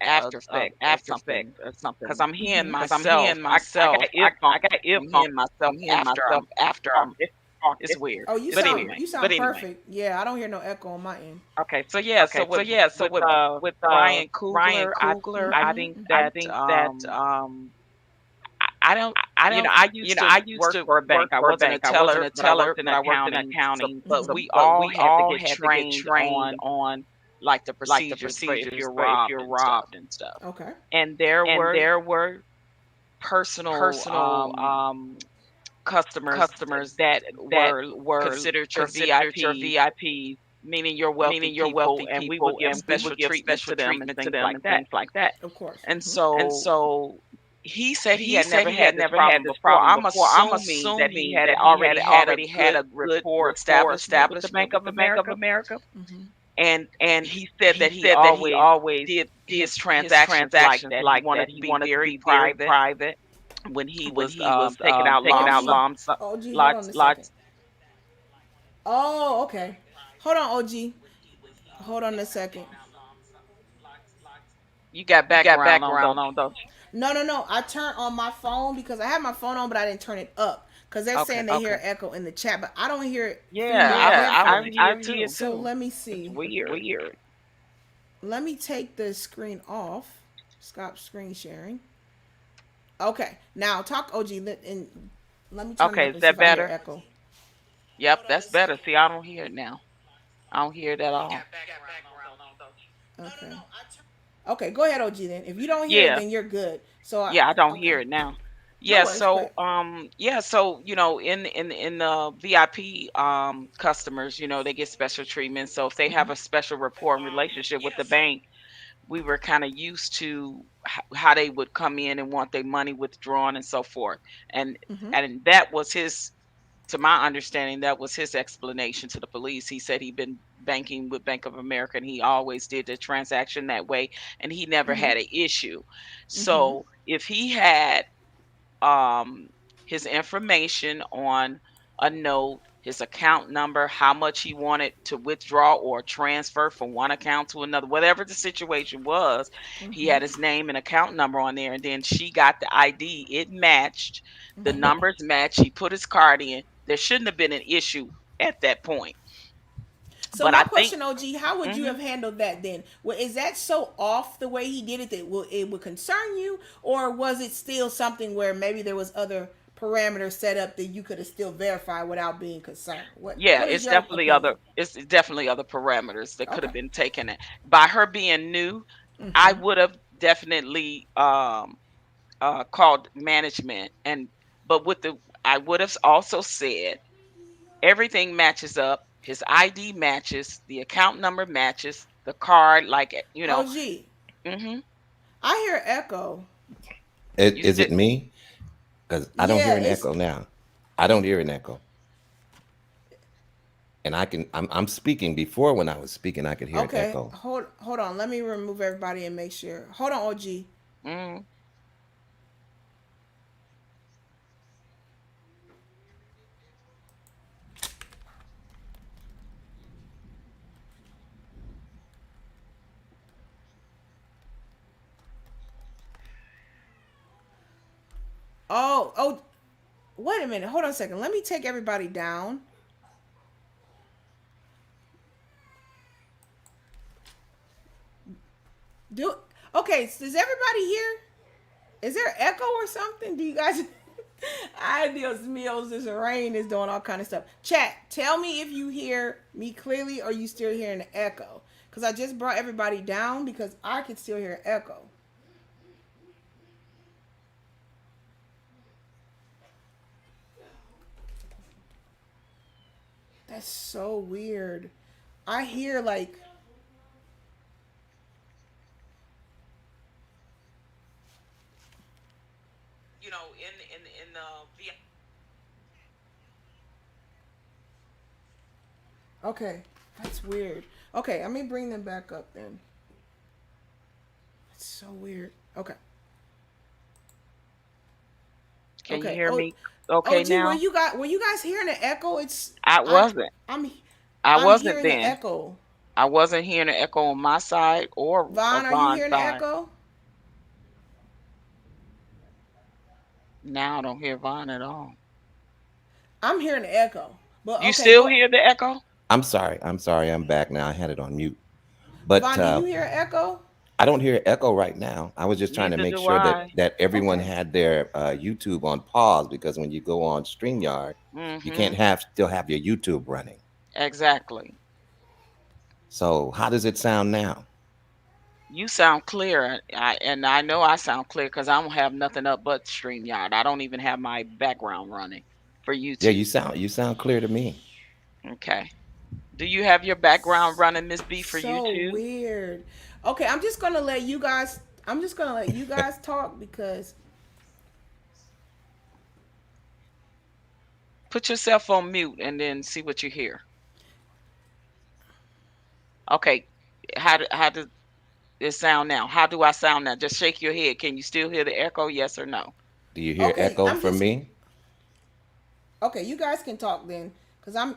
after effect or after effect something. or Cause something. I'm hearing Because I'm myself. hearing I got myself. I earphones. got I'm earphones. hearing myself I'm hearing myself after I'm it's weird. Oh, you But sound anyway, you sound perfect. Yeah, I don't hear no echo on my end. okay. So yeah, so okay. So yeah. So with with Ryan Ryan Coogler, Coogler, I I think I that think that I don't. I don't. I You used know, to I used work to for a work bank. I for a wasn't a bank. I wasn't teller, a but I teller, worked in but I worked in accounting. accounting. But So, we but all we had to all get had to get trained trained on on like the like the procedures for if procedures you're for if robbed you're and stuff. robbed and stuff. Okay. And there And were there were personal personal customers customers that that were were considered your considered your VIPs, VIPs, meaning your wealthy meaning your people, wealthy and we would people, give and we special would give treatment special to them and treatment to things them like and that. things like that. Of course. And And so so he said he he had said never he had had this never had problem this before. problem I'm before. I'm assuming that assuming that he already had had a already had good a good rapport rapport establishment with the establishment Bank with of the Bank of America. America. Mm-hmm. And And he said that he he said that he always always did did his his transactions like transactions that. He like wanted that. to He be wanted to very be very private private when he when was he was taking out taking lump out sum, lump sum, OG, hold on lots a second. lots. Oh, okay. Hold on, OG. Hold on a second. you got You got background on, background don't on, don't No. I turned on my phone because I had my phone on, but I didn't turn it up because they're you? saying they hear echo in the chat, but I don't hear it through Yeah, my Yeah, I was headphones. here I was too. here So too. let me It's see. It's weird. weird. Let me take the screen off. Stop screen sharing. Okay, now talk OG and let me turn it Okay, up is and see that if I hear better? echo. Yep, that's better. See, I don't hear it now. I don't hear it at all. Okay. Okay, go ahead, OG. Then if you don't hear it, Yeah, then you're good. So yeah, I don't okay, hear it now. no Yeah, worries. Go so ahead. in the VIP customers, they get special treatment. So if they have Hmm. a special rapport and relationship with the bank, we were kind of used to how they would come in and want their money withdrawn and so forth. And Mm-hmm. and that was his, to my understanding, that was his explanation to the police. He said he'd been banking with Bank of America and he always did the transaction that way and he never Mm-hmm. had an issue. Mm-hmm. So if he had um, his information on a note, his account number, how much he wanted to withdraw or transfer from one account to another, whatever the situation was, he Mm-hmm. had his name and account number on there. And then she got the ID, it matched, the Mm-hmm. numbers matched. He put his card in. There shouldn't have been an issue at that point. So But my I think, question, OG, how would you mhm, have handled that then? Well, is that so off the way he did it that it would concern you, or was it still something where maybe there was other parameters set up that you could have still verified without being concerned? yeah, What is your opinion? it's definitely other parameters that could Okay. have been taken by her being new. I Mm-hmm. would have definitely called management, and but with the I would have also said everything matches up. His ID matches, the account number matches, the card, like OG, hmm I hear echo. you Is still it me? Because I don't hear Yeah, an it's echo now. I don't hear an echo. And I'm speaking before when I was speaking, I could hear an okay. echo. Hold on. Let me remove everybody and make sure. Hold on, OG. mm, Oh, wait a minute. Hold on a second. Let me take everybody down. Do Okay. So does everybody hear? Is there echo or something? Do you guys? I Dios míos, this rain is doing all kind of stuff. Chat, tell me if you hear me clearly or you still hearing the echo. Cause I just brought everybody down because I can still hear echo. That's so weird. I hear like in the okay. That's weird. Okay, let me bring them back up then. That's so weird. Okay. Can you Okay. hear Oh, me okay OG, now? were you guys hearing the echo? It's I wasn't. I'm I I'm wasn't hearing the then. echo. I wasn't hearing the echo on my side or Vaughn, are you Vaughn's hearing the side. echo? Now I don't hear Vaughn at all. I'm hearing the echo. But You okay, still go. hear the echo? I'm sorry. I'm sorry. I'm back now. I had it on mute. But Vaughn, do you hear echo? I don't hear echo right now. I was just trying to Neither make do sure I. that everyone Okay. had their YouTube on pause because when you go on StreamYard, you can't Mm-hmm. still have your YouTube running. Exactly. So how does it sound now? You sound clear. And I know I sound clear because I don't have nothing up but StreamYard. I don't even have my background running for Yeah, YouTube. you sound clear to me. Okay. Do you have your background running, Miss B, for So YouTube? weird. Okay, I'm just gonna let you guys. I'm just gonna let you guys talk because Put yourself on mute and then see what you hear. Okay. How does it sound now? How do I sound now? Just shake your head. Can you still hear the echo? Yes or no? Do you hear okay, echo I'm from just me? okay. You guys can talk then, cause I'm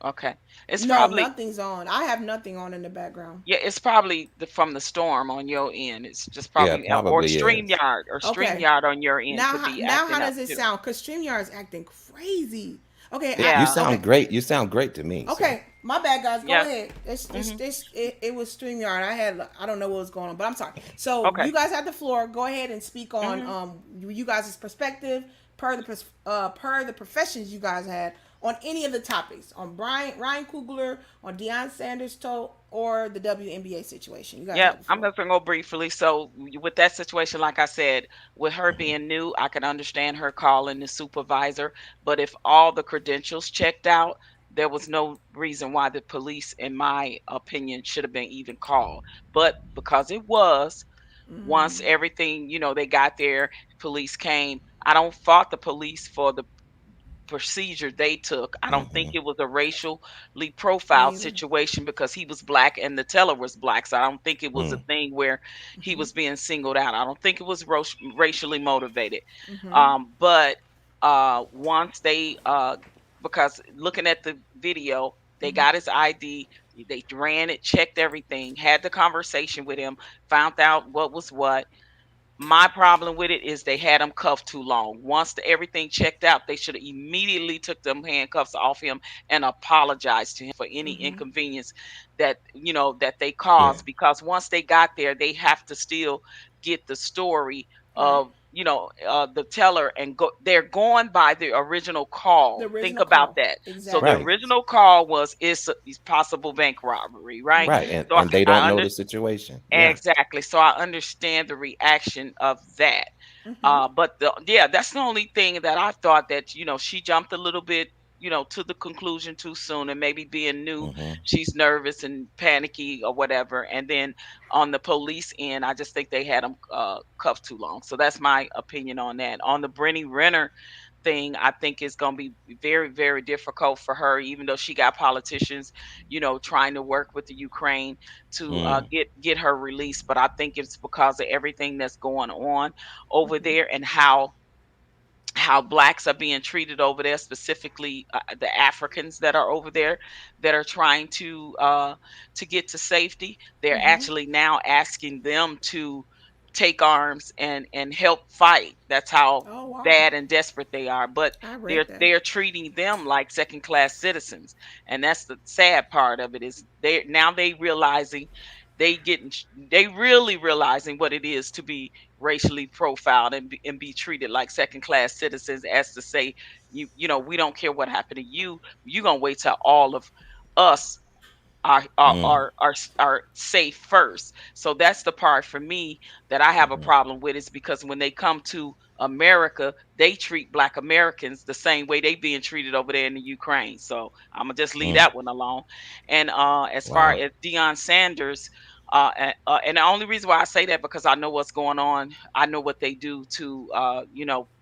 Okay. It's no probably nothing's on. I have nothing on in the background. Yeah, it's probably from the storm on your end. It's just Yeah, probably or probably is. Okay, StreamYard on your end could be now acting how up does it too. sound? Cause Streamyard is acting crazy. Okay, You Yeah. okay. sound great. You sound great to me. So Okay, my bad, guys. Go Yeah. ahead. hmm It was Streamyard. I don't know what was going on, but I'm sorry. So Okay. you guys have the floor. Go ahead and speak on hmm you guys' perspective per the professions you guys had on any of the topics on Ryan Coogler, on Deion Sanders' toe, or the WNBA situation. You guys Yeah, have the I'm floor. just gonna go briefly. So with that situation, like I said, with her being new, I can understand her calling the supervisor. But if all the credentials checked out, there was no reason why the police, in my opinion, should have been even called. But because it was, once Mm-hmm. everything, they got there, police came. I don't fault the police for the procedure they took. I don't think Mm-hmm. it was a racially profiled Me either. situation because he was black and the teller was black. So I don't think it was a Mm. thing where he Mm-hmm. was being singled out. I don't think it was racially motivated. Mm-hmm. But once they, because looking at the video, they Mm-hmm. got his ID, they ran it, checked everything, had the conversation with him, found out what was what. My problem with it is they had him cuffed too long. Once everything checked out, they should have immediately took them handcuffs off him and apologized to him for any Mm-hmm. inconvenience that they Yeah. caused. Because once they got there, they have to still get the story Right. of the teller, and go. They're going by the original The call. Think original about call. that. So the Exactly. Right. original call was it's possible bank robbery, right? Right. Mm-hmm. And So and they don't I know under the situation. Yeah. exactly. So I understand the reaction of that. Mm-hmm. But yeah, that's the only thing that I thought that she jumped a little bit, to the conclusion too soon, and maybe being new, Mm-hmm. she's nervous and panicky or whatever. And then on the police end, I just think they had them cuffed too long. So that's my opinion on that. On the Brittany Renner thing, I think it's going to be very, very difficult for her, even though she got politicians, trying to work with the Ukraine to Mm. get her released. But I think it's because of everything that's going on over Mm-hmm. there, and how blacks are being treated over there, specifically the Africans that are over there that are trying to get to safety. They're Mm-hmm. actually now asking them to take arms and help fight. That's how Oh wow. bad and desperate they are. But I read they're that. they're treating them like second class citizens, and that's the sad part of it. Is they realizing they really realizing what it is to be racially profiled and be treated like second class citizens, as to say, we don't care what happened to you, you're gonna wait till all of us are are Mm. are are, are safe first. So that's the part for me that I have a Mm-hmm. problem with, is because when they come to America, they treat black Americans the same way they being treated over there in the Ukraine. So I'm gonna just leave Mm. that one alone. And as far Wow. as Deion Sanders, and the only reason why I say that, because I know what's going on. I know what they do to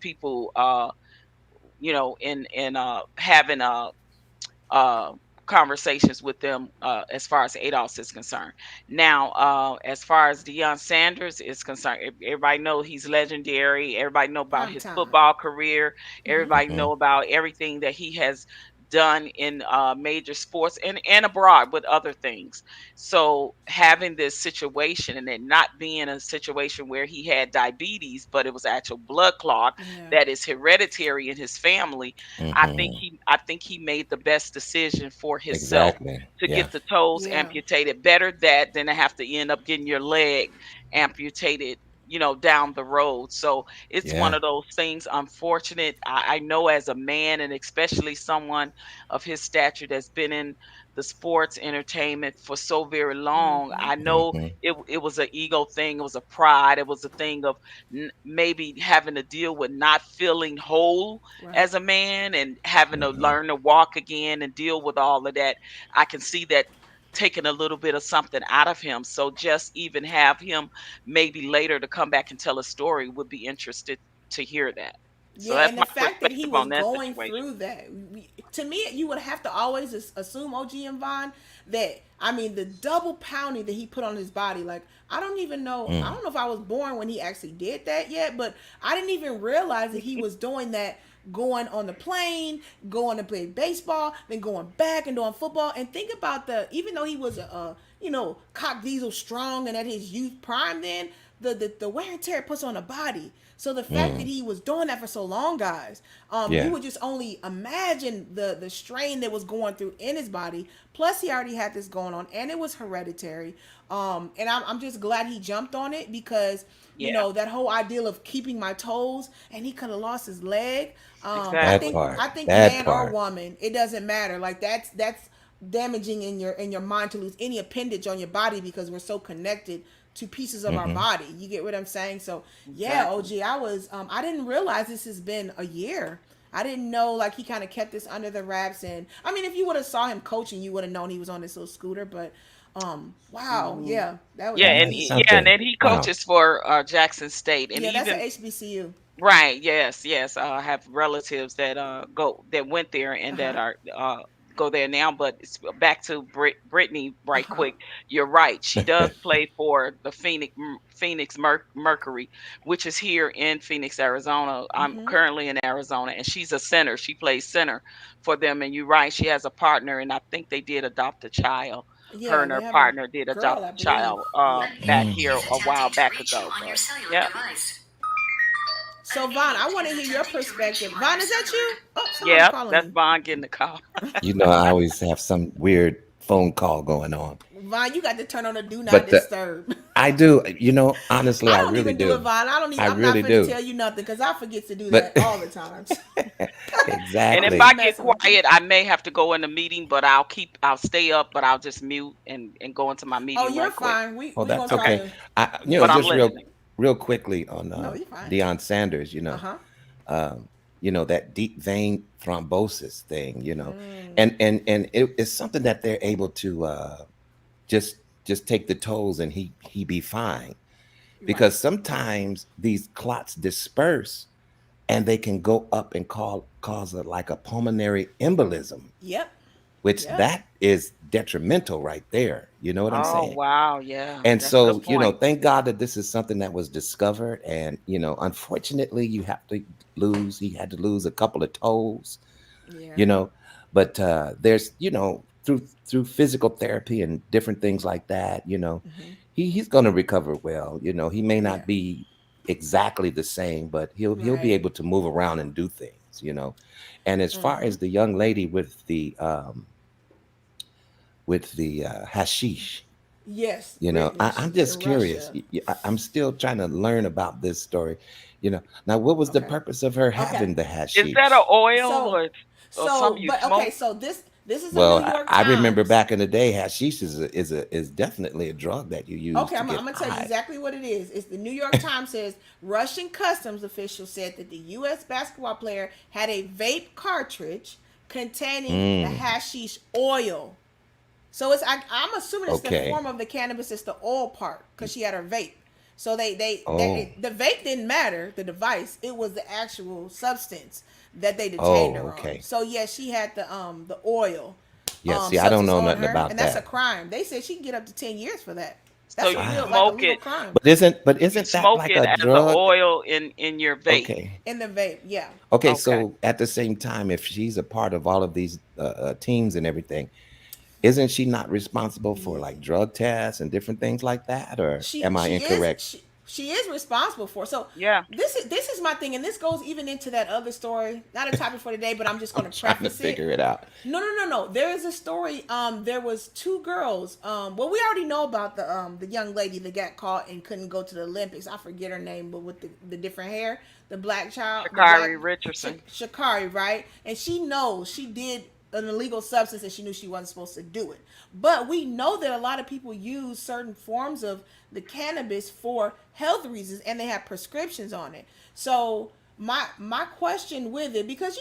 people, in having uh, conversations with them, as far as Adolf is concerned. Now, as far as Deion Sanders is concerned, everybody know he's legendary. Everybody know about Prime his time. football career. Mm-hmm. Everybody Mm-hmm. know about everything that he has done in major sports and abroad with other things. So having this situation, and it not being a situation where he had diabetes, but it was actual blood clot Yeah. that is hereditary in his family. I think Mm-hmm. he made the best decision for himself Exactly. to Yeah. get the toes Yeah. amputated. Better that than to have to end up getting your leg amputated, down the road. So it's one Yeah. of those things. Unfortunate. I know, as a man, and especially someone of his stature that's been in the sports entertainment for so very long, Mm-hmm. I know Mm-hmm. it was an ego thing. It was a pride. It was a thing of maybe having to deal with not feeling whole Right. as a man, and having to Mm-hmm. learn to walk again and deal with all of that. I can see that taking a little bit of something out of him. So just even have him maybe later to come back and tell a story, would be interested to hear that. So Yeah, that's and my the fact that he perspective was on that going situation. through that, to me, you would have to always assume, OG and Vaughn, that, I mean, the double pounding that he put on his body. Like, I don't even know. I Mm. don't know if I was born when he actually did that yet, but I didn't even realize that he was doing that, going on the plane, going to play baseball, then going back and doing football. And think about even though he was cock diesel strong and at his youth prime, then the wear and tear it puts on the body. So the fact that Mm. he was doing that for so long, guys, you Yeah. would just only imagine the strain that was going through in his body. Plus, he already had this going on, and it was hereditary. And I'm just glad he jumped on it, because Yeah, that whole ideal of keeping my toes, and he could have lost his leg. I That exactly. think part. I think That man or part. woman, it doesn't matter. Like, that's damaging in your mind to lose any appendage on your body, because we're so connected to pieces of our Mm-hmm. body. You get what I'm saying? So yeah, Exactly. OG, I didn't realize this has been a year. I didn't know like he kind of kept this under the wraps. And I mean, if you would have saw him coaching, you would have known he was on this little scooter. But wow, yeah, that was Yeah, And that's and that's deep. yeah, and something. then he Wow. coaches for Jackson State, and Yeah, that's a even HBCU. right, yes, yes. I have relatives that that went there Uh and that huh. are go there now. But it's back to Brittany Uh right huh. quick. You're right. She does play for the Phoenix Mercury, which is here in Phoenix, Arizona. I'm Mhm. currently in Arizona, and she's a center. She plays center for them. And you're right. She has a partner, and I think they did adopt a child. Her Yeah, and they her have a partner did girl, adopt I a believe. child Yeah. back Mm. here a while back ago. But yeah, So Vaughn, I want to hear your perspective. Vaughn, is that you? Oh, somebody yeah, calling that's you. Vaughn getting the call. You know, I always have some weird phone call going on. Vaughn, you got to turn on the do not But disturb. I do, honestly, I I don't really even do it, do. Vaughn. I don't I even. I'm not really finna do. tell you nothing because I forget to do But that all the time. And if I'm I just exactly. get messing with you. quiet, I may have to go in a meeting, but I'll stay up, but I'll just mute and go into my Oh, meeting you're right quick. fine. We Oh, we gonna that's try okay. to. You know, But Yeah. I'm just listening. real quickly on No, you're fine. Deion Sanders, Uh huh. um, that deep vein thrombosis thing, Mm, and it's something that they're able to just just take the tolls and he be fine, right. because sometimes these clots disperse and they can go up and cause like a pulmonary embolism, Yep. which Yep. that is detrimental right there. You know what I'm Oh saying? wow, yeah, And that's a good so, point. thank God that this is something that was discovered. And, unfortunately, you have to he had to lose a couple of toes, Yeah. you know, but there's, through physical therapy and different things like that, Hmm. he's going to recover well. He may Yeah. not be exactly the same, but he'll be Right. able to move around and do things. And as far Hmm. as the young lady with the hashish, Yes, Brittany. I'm She's in just curious. Russia. I'm still trying to learn about this story. Now, what was the Okay. purpose of her Okay. having the Is that a hashish? oil So, or something you but okay. smoke? So this is the New Well, York I remember Times. back in the day, hashish is definitely a drug that you use Okay, to I'm get gonna tell you high. exactly what it is. It's the New York Times says Russian customs officials said that the U.S. basketball player had a vape cartridge containing the Mm, hashish oil. So I'm assuming it's the okay. form of the cannabis. It's the oil part because she had her vape. So Oh, the vape didn't matter, the device. It was the actual substance that they detained oh, her on. okay. So yeah, she had the oil Yeah. See, I don't substance know on nothing her, about and that's a that. crime. They said she can get up to 10 years for that. So That's a you real Wow. like a smoke legal it, crime you But isn't that smoke like it a as a drug? oil in your vape. Okay. in the vape. Yeah. Okay. Okay. So at the same time, if she's a part of all of these teams and everything, isn't she not responsible for Yeah. like drug tests and different things like that? Or she am I she is incorrect? she is responsible for. So Yeah. this is my thing, and this goes even into that other story. Not a topic for today, but I'm just I'm going to trying to preface it. figure it out. No. There is a story. There was two girls. Well, we already know about the young lady that got caught and couldn't go to the Olympics. I forget her name, but with the different hair, the black child, the Shakari black Richardson. Shakari, right? And she knows she did an illegal substance and she knew she wasn't supposed to do it. But we know that a lot of people use certain forms of the cannabis for health reasons and they have prescriptions on it. So my question with it, because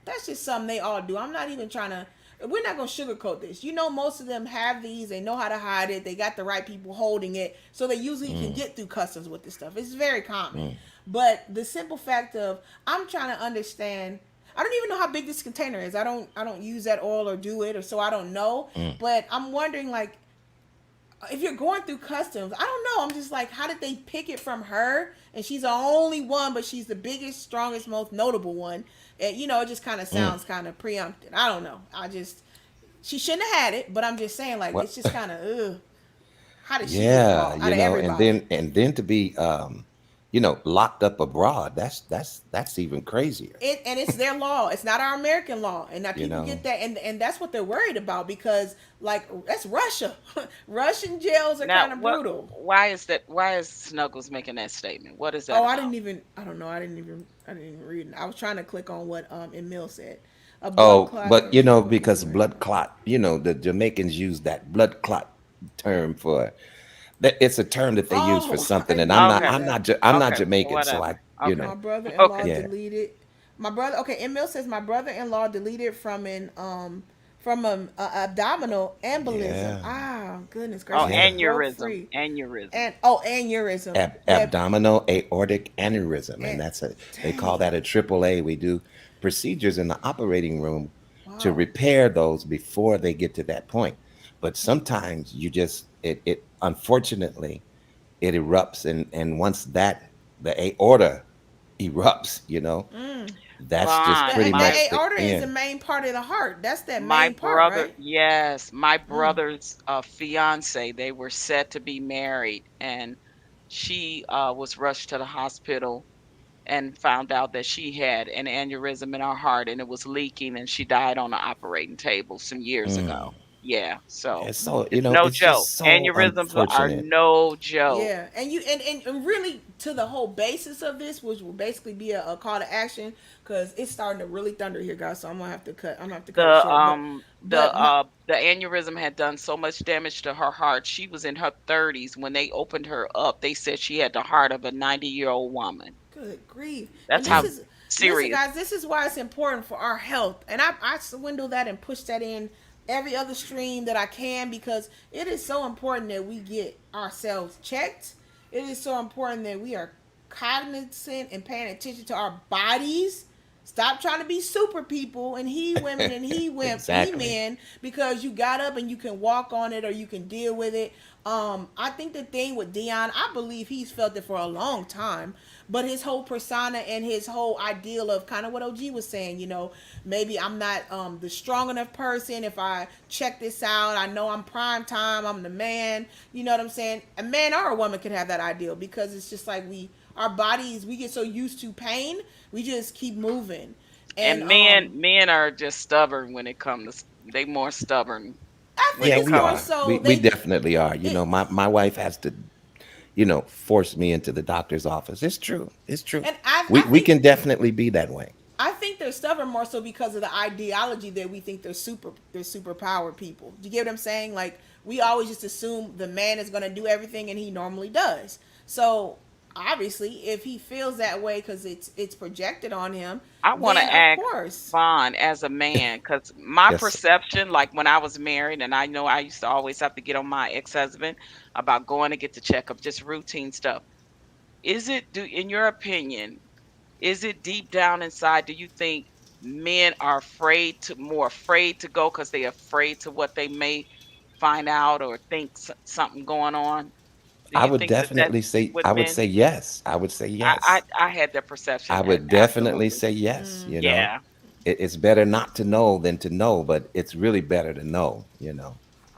that's just something they all do. I'm not even trying to, we're not going to sugarcoat this. Most of them have these, they know how to hide it, they got the right people holding it, so they usually can Mm, get through customs with this stuff. It's very common. mm. But the simple fact of, I'm trying to understand, I don't even know how big this container is. I don't use that oil or do it, or so I don't know. Mm. But I'm wondering, like, if you're going through customs, I don't know. I'm just like, how did they pick it from her? And she's the only one, but she's the biggest, strongest, most notable one. And it just kind of Mm. sounds kind of preempted. I don't know. She shouldn't have had it, but I'm just saying, like, Well, it's just kind of, ugh. How did she get yeah, caught out of and everybody? then to be locked up abroad, that's even crazier, And it's their law. It's not our American law. And now you people know. get that, and that's what they're worried about because, like, that's Russia. Russian jails are Now, kind of brutal. why is that? Why is Snuggles making that statement? What is that Oh, I didn't about? even. I don't know. I didn't even read it. I was trying to click on what Emil said. A blood Oh, clot but can kill a because human. blood clot, the Jamaicans use that blood clot term for that. It's a term that they use for Oh, I something, and didn't even know Okay. I'm that. not I'm not Okay. Jamaican, so Whatever. I, Okay. My brother-in-law Okay. yeah. deleted. My brother. Okay, Emil says my brother-in-law deleted from a abdominal embolism. Yeah. Ah, goodness Oh, gracious, Yeah. it broke aneurysm, free. aneurysm. And oh, aneurysm. Yeah, Abdominal aortic aneurysm, and and that's a they call dang, that a triple A. We do procedures in the operating room to wow. repair those before they get to that point. But sometimes you just it unfortunately it erupts, and once that the aorta erupts, Mm. that's just Vaughn, pretty The much the aorta is the end. main part of the heart. That's that my main part, brother, right? yes, my Mm. brother's fiance, they were set to be married, and she was rushed to the hospital and found out that she had an aneurysm in her heart and it was leaking, and she died on the operating table some years ago. Mm. Yeah, so It's so it's no it's joke. just so Aneurysms are unfortunate. no joke. Yeah, and you and really to the whole basis of this, which will basically be a call to action, because it's starting to really thunder here, guys. So I'm gonna have to cut. I'm gonna have to cut it The short. But my the aneurysm had done so much damage to her heart. She was in her 30s when they opened her up. They said she had the heart of a 90-year-old woman. good grief. And That's this how is listen, serious. guys. This is why it's important for our health. And I swindle that and push that in every other stream that I can, because it is so important that we get ourselves checked. It is so important that we are cognizant and paying attention to our bodies. Stop trying to be super people and he women and he Exactly. men, because you got up and you can walk on it or you can deal with it. I think the thing with Deion, I believe he's felt it for a long time, but his whole persona and his whole ideal of kind of what OG was saying, maybe I'm not the strong enough person. If I check this out, I know I'm prime time. I'm the man. You know what I'm saying? A man or a woman could have that ideal, because it's just like our bodies, we get so used to pain, we just keep moving. And And men are just stubborn when it comes to they more stubborn I when think Yeah, it it's we more comes. are. so We they definitely are. it My wife has to, force me into the doctor's office. It's true. It's true. and I We I we think can definitely be that way. I think they're stubborn more so because of the ideology that we think they're super powered people. Do you get what I'm saying? Like, we always just assume the man is gonna do everything, and he normally does. So obviously, if he feels that way because it's projected on him, I want to then of ask course. Vaughn as a man, because my Yes. perception, like when I was married, and I know I used to always have to get on my ex-husband about going to get the checkup, just routine stuff. Is it, do in your opinion, is it deep down inside, do you think men are more afraid to go because they're afraid to what they may find out or think something going on? Do I you would think that that's definitely say what I would men? say yes. I would say I yes. I, I had that I perception, would definitely absolutely. say yes. Mm-hmm. Yeah. It's better not to know than to know, but it's really better to know.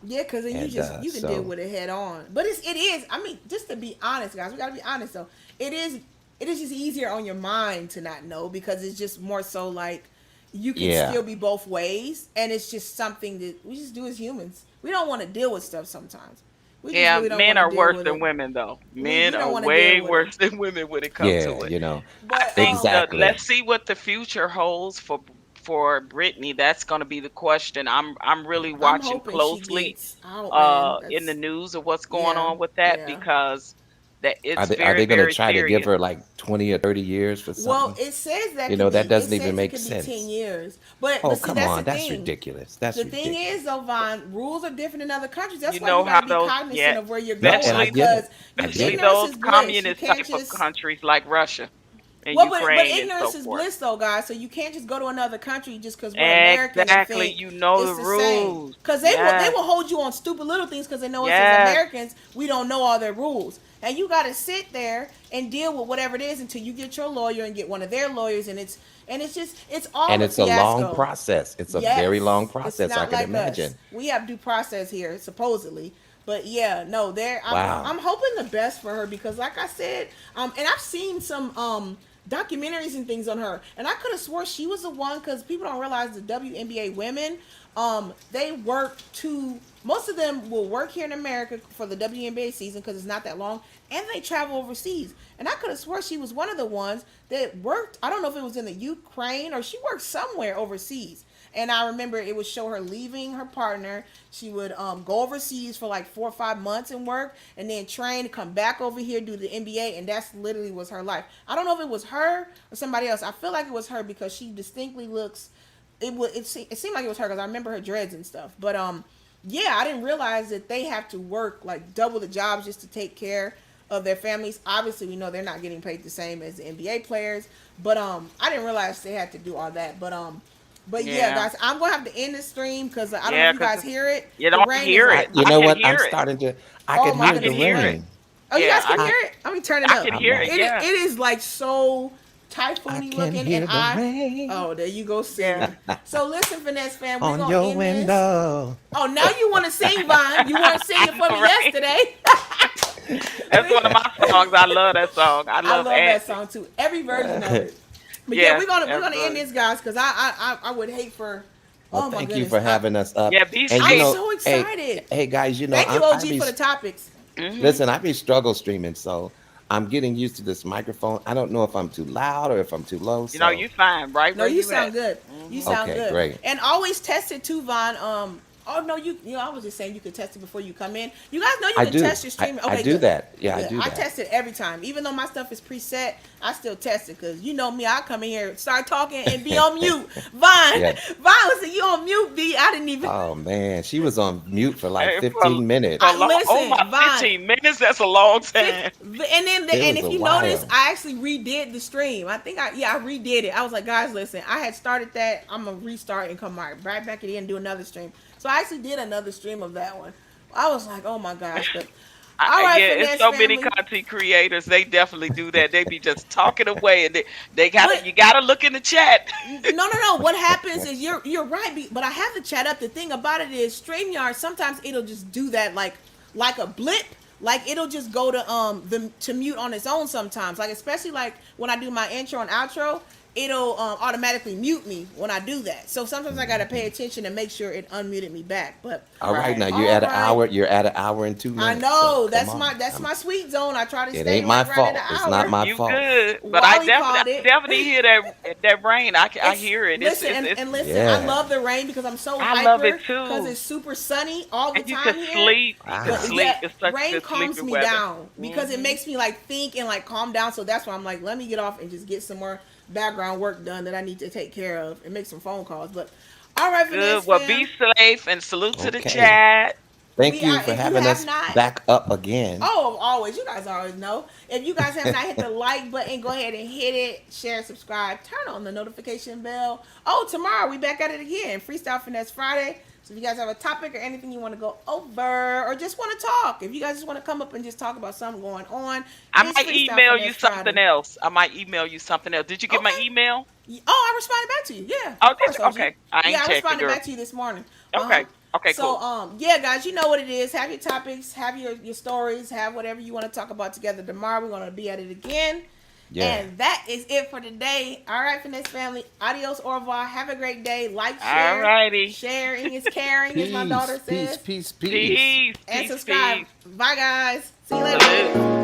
Yeah, because then And you can deal so with it head on. But it is. I mean, just to be honest, guys, we gotta be honest though. It is it is just easier on your mind to not know, because it's just more so like you can yeah. still be both ways, and it's just something that we just do as humans. We don't want to deal with stuff sometimes. We just Yeah, really don't men want to are deal worse with than it. women though. We Men don't are want to deal way with it. worse than women when it comes Yeah, to it. I But think that exactly. let's see what the future holds for Brittany. That's going to be the question. I'm really I'm watching hoping she closely gets out, man. in the That's news of what's going yeah, on with that, yeah. because that Are it's they very, going to very try to give serious. her like 20 or 30 years for Well, something? it says that could That be. It doesn't even says it make could be 10 sense. years. But Oh, see, come that's the on. That's thing. ridiculous. That's The thing is, ridiculous. though, Vaughn, rules are different in other countries. That's You why you know got how to be those, yeah, cognizant of where you're No, and going, I especially get because it. I get especially it. ignorance those is bliss. You communist can't type of just countries like Russia and but Ukraine and ignorance so is forth. bliss, though, guys. So you can't just go to another country just because we're American and Exactly. think You know the it's the same. rules. Because they Yes. will hold you on stupid little things because they know us as Yes. Americans, we don't know all their rules, and you got to sit there and deal with whatever it is until you get your lawyer and get one of their lawyers, and it's just it's all And a it's a long fiasco. process. It's a very long Yes, it's process, I not can like us. imagine. We have due process here, supposedly. But yeah, no, there. Wow. I'm hoping the best for her, because, like I said, and I've seen some documentaries and things on her, and I could have swore she was the one, because people don't realize the WNBA women, they work to most of them will work here in America for the WNBA season because it's not that long, and they travel overseas. And I could have swore she was one of the ones that worked. I don't know if it was in the Ukraine or she worked somewhere overseas. And I remember it would show her leaving her partner. She would go overseas for like 4 or 5 months and work, and then train to come back over here, do the NBA, and that's literally was her life. I don't know if it was her or somebody else. I feel like it was her because she distinctly looks. It seemed like it was her because I remember her dreads and stuff. But yeah, I didn't realize that they have to work like double the jobs just to take care of their families. Obviously, we know they're not getting paid the same as the NBA players, but I didn't realize they had to do all that. But yeah, guys, I'm gonna have to end this stream because I don't know if you guys hear it. You don't hear it. You know I what? can hear I'm it. starting to. I Oh can my hear the goodness, hear it. rain. Oh, you Yeah, guys can hear it? Let me turn it up. I can hear it. It, Yeah. it is like so I typhoony can looking, hear and the rain oh, there you go, singing. So listen, Finesse fam, we're on gonna your end this. window. Oh, now you want to sing, Vaughn? You weren't singing for me Right. yesterday. That's one of my songs. I love that song. I I love love that it. song too. Every version of it. But Yeah, yeah, we're gonna absolutely. end this, guys, because I would hate for. Well, Oh my thank goodness. you for having us up. Yeah, be And safe. you know, I'm so excited. Hey, guys, you know, Thank you, I OG, be, for the topics. listen, I be struggle streaming, so I'm getting used to this microphone. I don't know if I'm too loud or if I'm too low. You know, So you fine, right? No, where you you sound at. good. You sound Okay, good. great. And always test it too, Vaughn. Oh no, you know, I was just saying you could test it before you come in. You guys know you I can do. test your stream. I do good. that. Yeah, I Good. do I that. test it every time, even though my stuff is preset. I still test it because you know me. I come in here, start talking, and be on mute. Vaughn, Yeah. Vaughn was you on mute, B. I didn't even. Oh man, she was on mute for like Hey, 15 minutes. For long, oh Listen, my, Vaughn. 15 minutes. That's a long time. And then It and was if a you while. notice, I actually redid the stream. I think I redid it. I was like, guys, listen, I had started that. I'm gonna restart and come right back in and do another stream. So I actually did another stream of that one. I was like, oh my gosh, but all right, Yeah, Finesse it's so many family. content creators. They definitely do that. They be just talking away, and they But- you gotta look in the chat. No. What happens is you're right, but I have the chat up. The thing about it is StreamYard. Sometimes it'll just do that like a blip. Like it'll just go to to mute on its own sometimes. Like especially like when I do my intro and outro, it'll automatically mute me when I do that. So sometimes I gotta pay attention and make sure it unmuted me back. But All right, now All you're at an right. hour. You're at an hour and 2 I minutes. know so come on. that's my sweet zone. I try to It stay ain't my right fault. at an It's hour. not my You fault. good, but I Wally called it. definitely hear that rain. I It's- hear it. Listen, It's and listen, Yeah. I love the rain because I'm so I hyper love it too. because it's super sunny all the and you time can here. sleep. You Ah. can But sleep. yeah, It's such rain good calms sleeping me weather. down because it makes me like think and like calm down. So that's why I'm like, let me get off and just get some more background work done that I need to take care of and make some phone calls. But all right, Good. Finesse Well, fam. be safe and salute to the Okay. chat. Thank you if for you having have us not- back up again. Oh, always. You guys always know. If you guys have not hit the like button, go ahead and hit it. Share, subscribe, turn on the notification bell. Oh, tomorrow we back at it again. Freestyle Finesse Friday. So if you guys have a topic or anything you want to go over or just want to talk, if you guys just want to come up and just talk about something going on, I it's might Freestyle email Finesse you something Friday. else. I might email you something else. Did you get my Okay. email? Oh, I responded back to you. Yeah. Oh, of course, did you? OG. Okay. I ain't Yeah, I checking, responded girl. back to you this morning. Okay. Okay, So, cool. yeah, guys, you know what it is. Have your topics, have your stories, have whatever you want to talk about together tomorrow. We're going to be at it again. Yeah. And that is it for today. All right, Finesse family. Adios, au revoir. Have a great day. Like, share. Alrighty. Sharing is caring, as my daughter says. Peace. Peace. And Peace. subscribe. Peace. Bye, guys. See you later. Salute.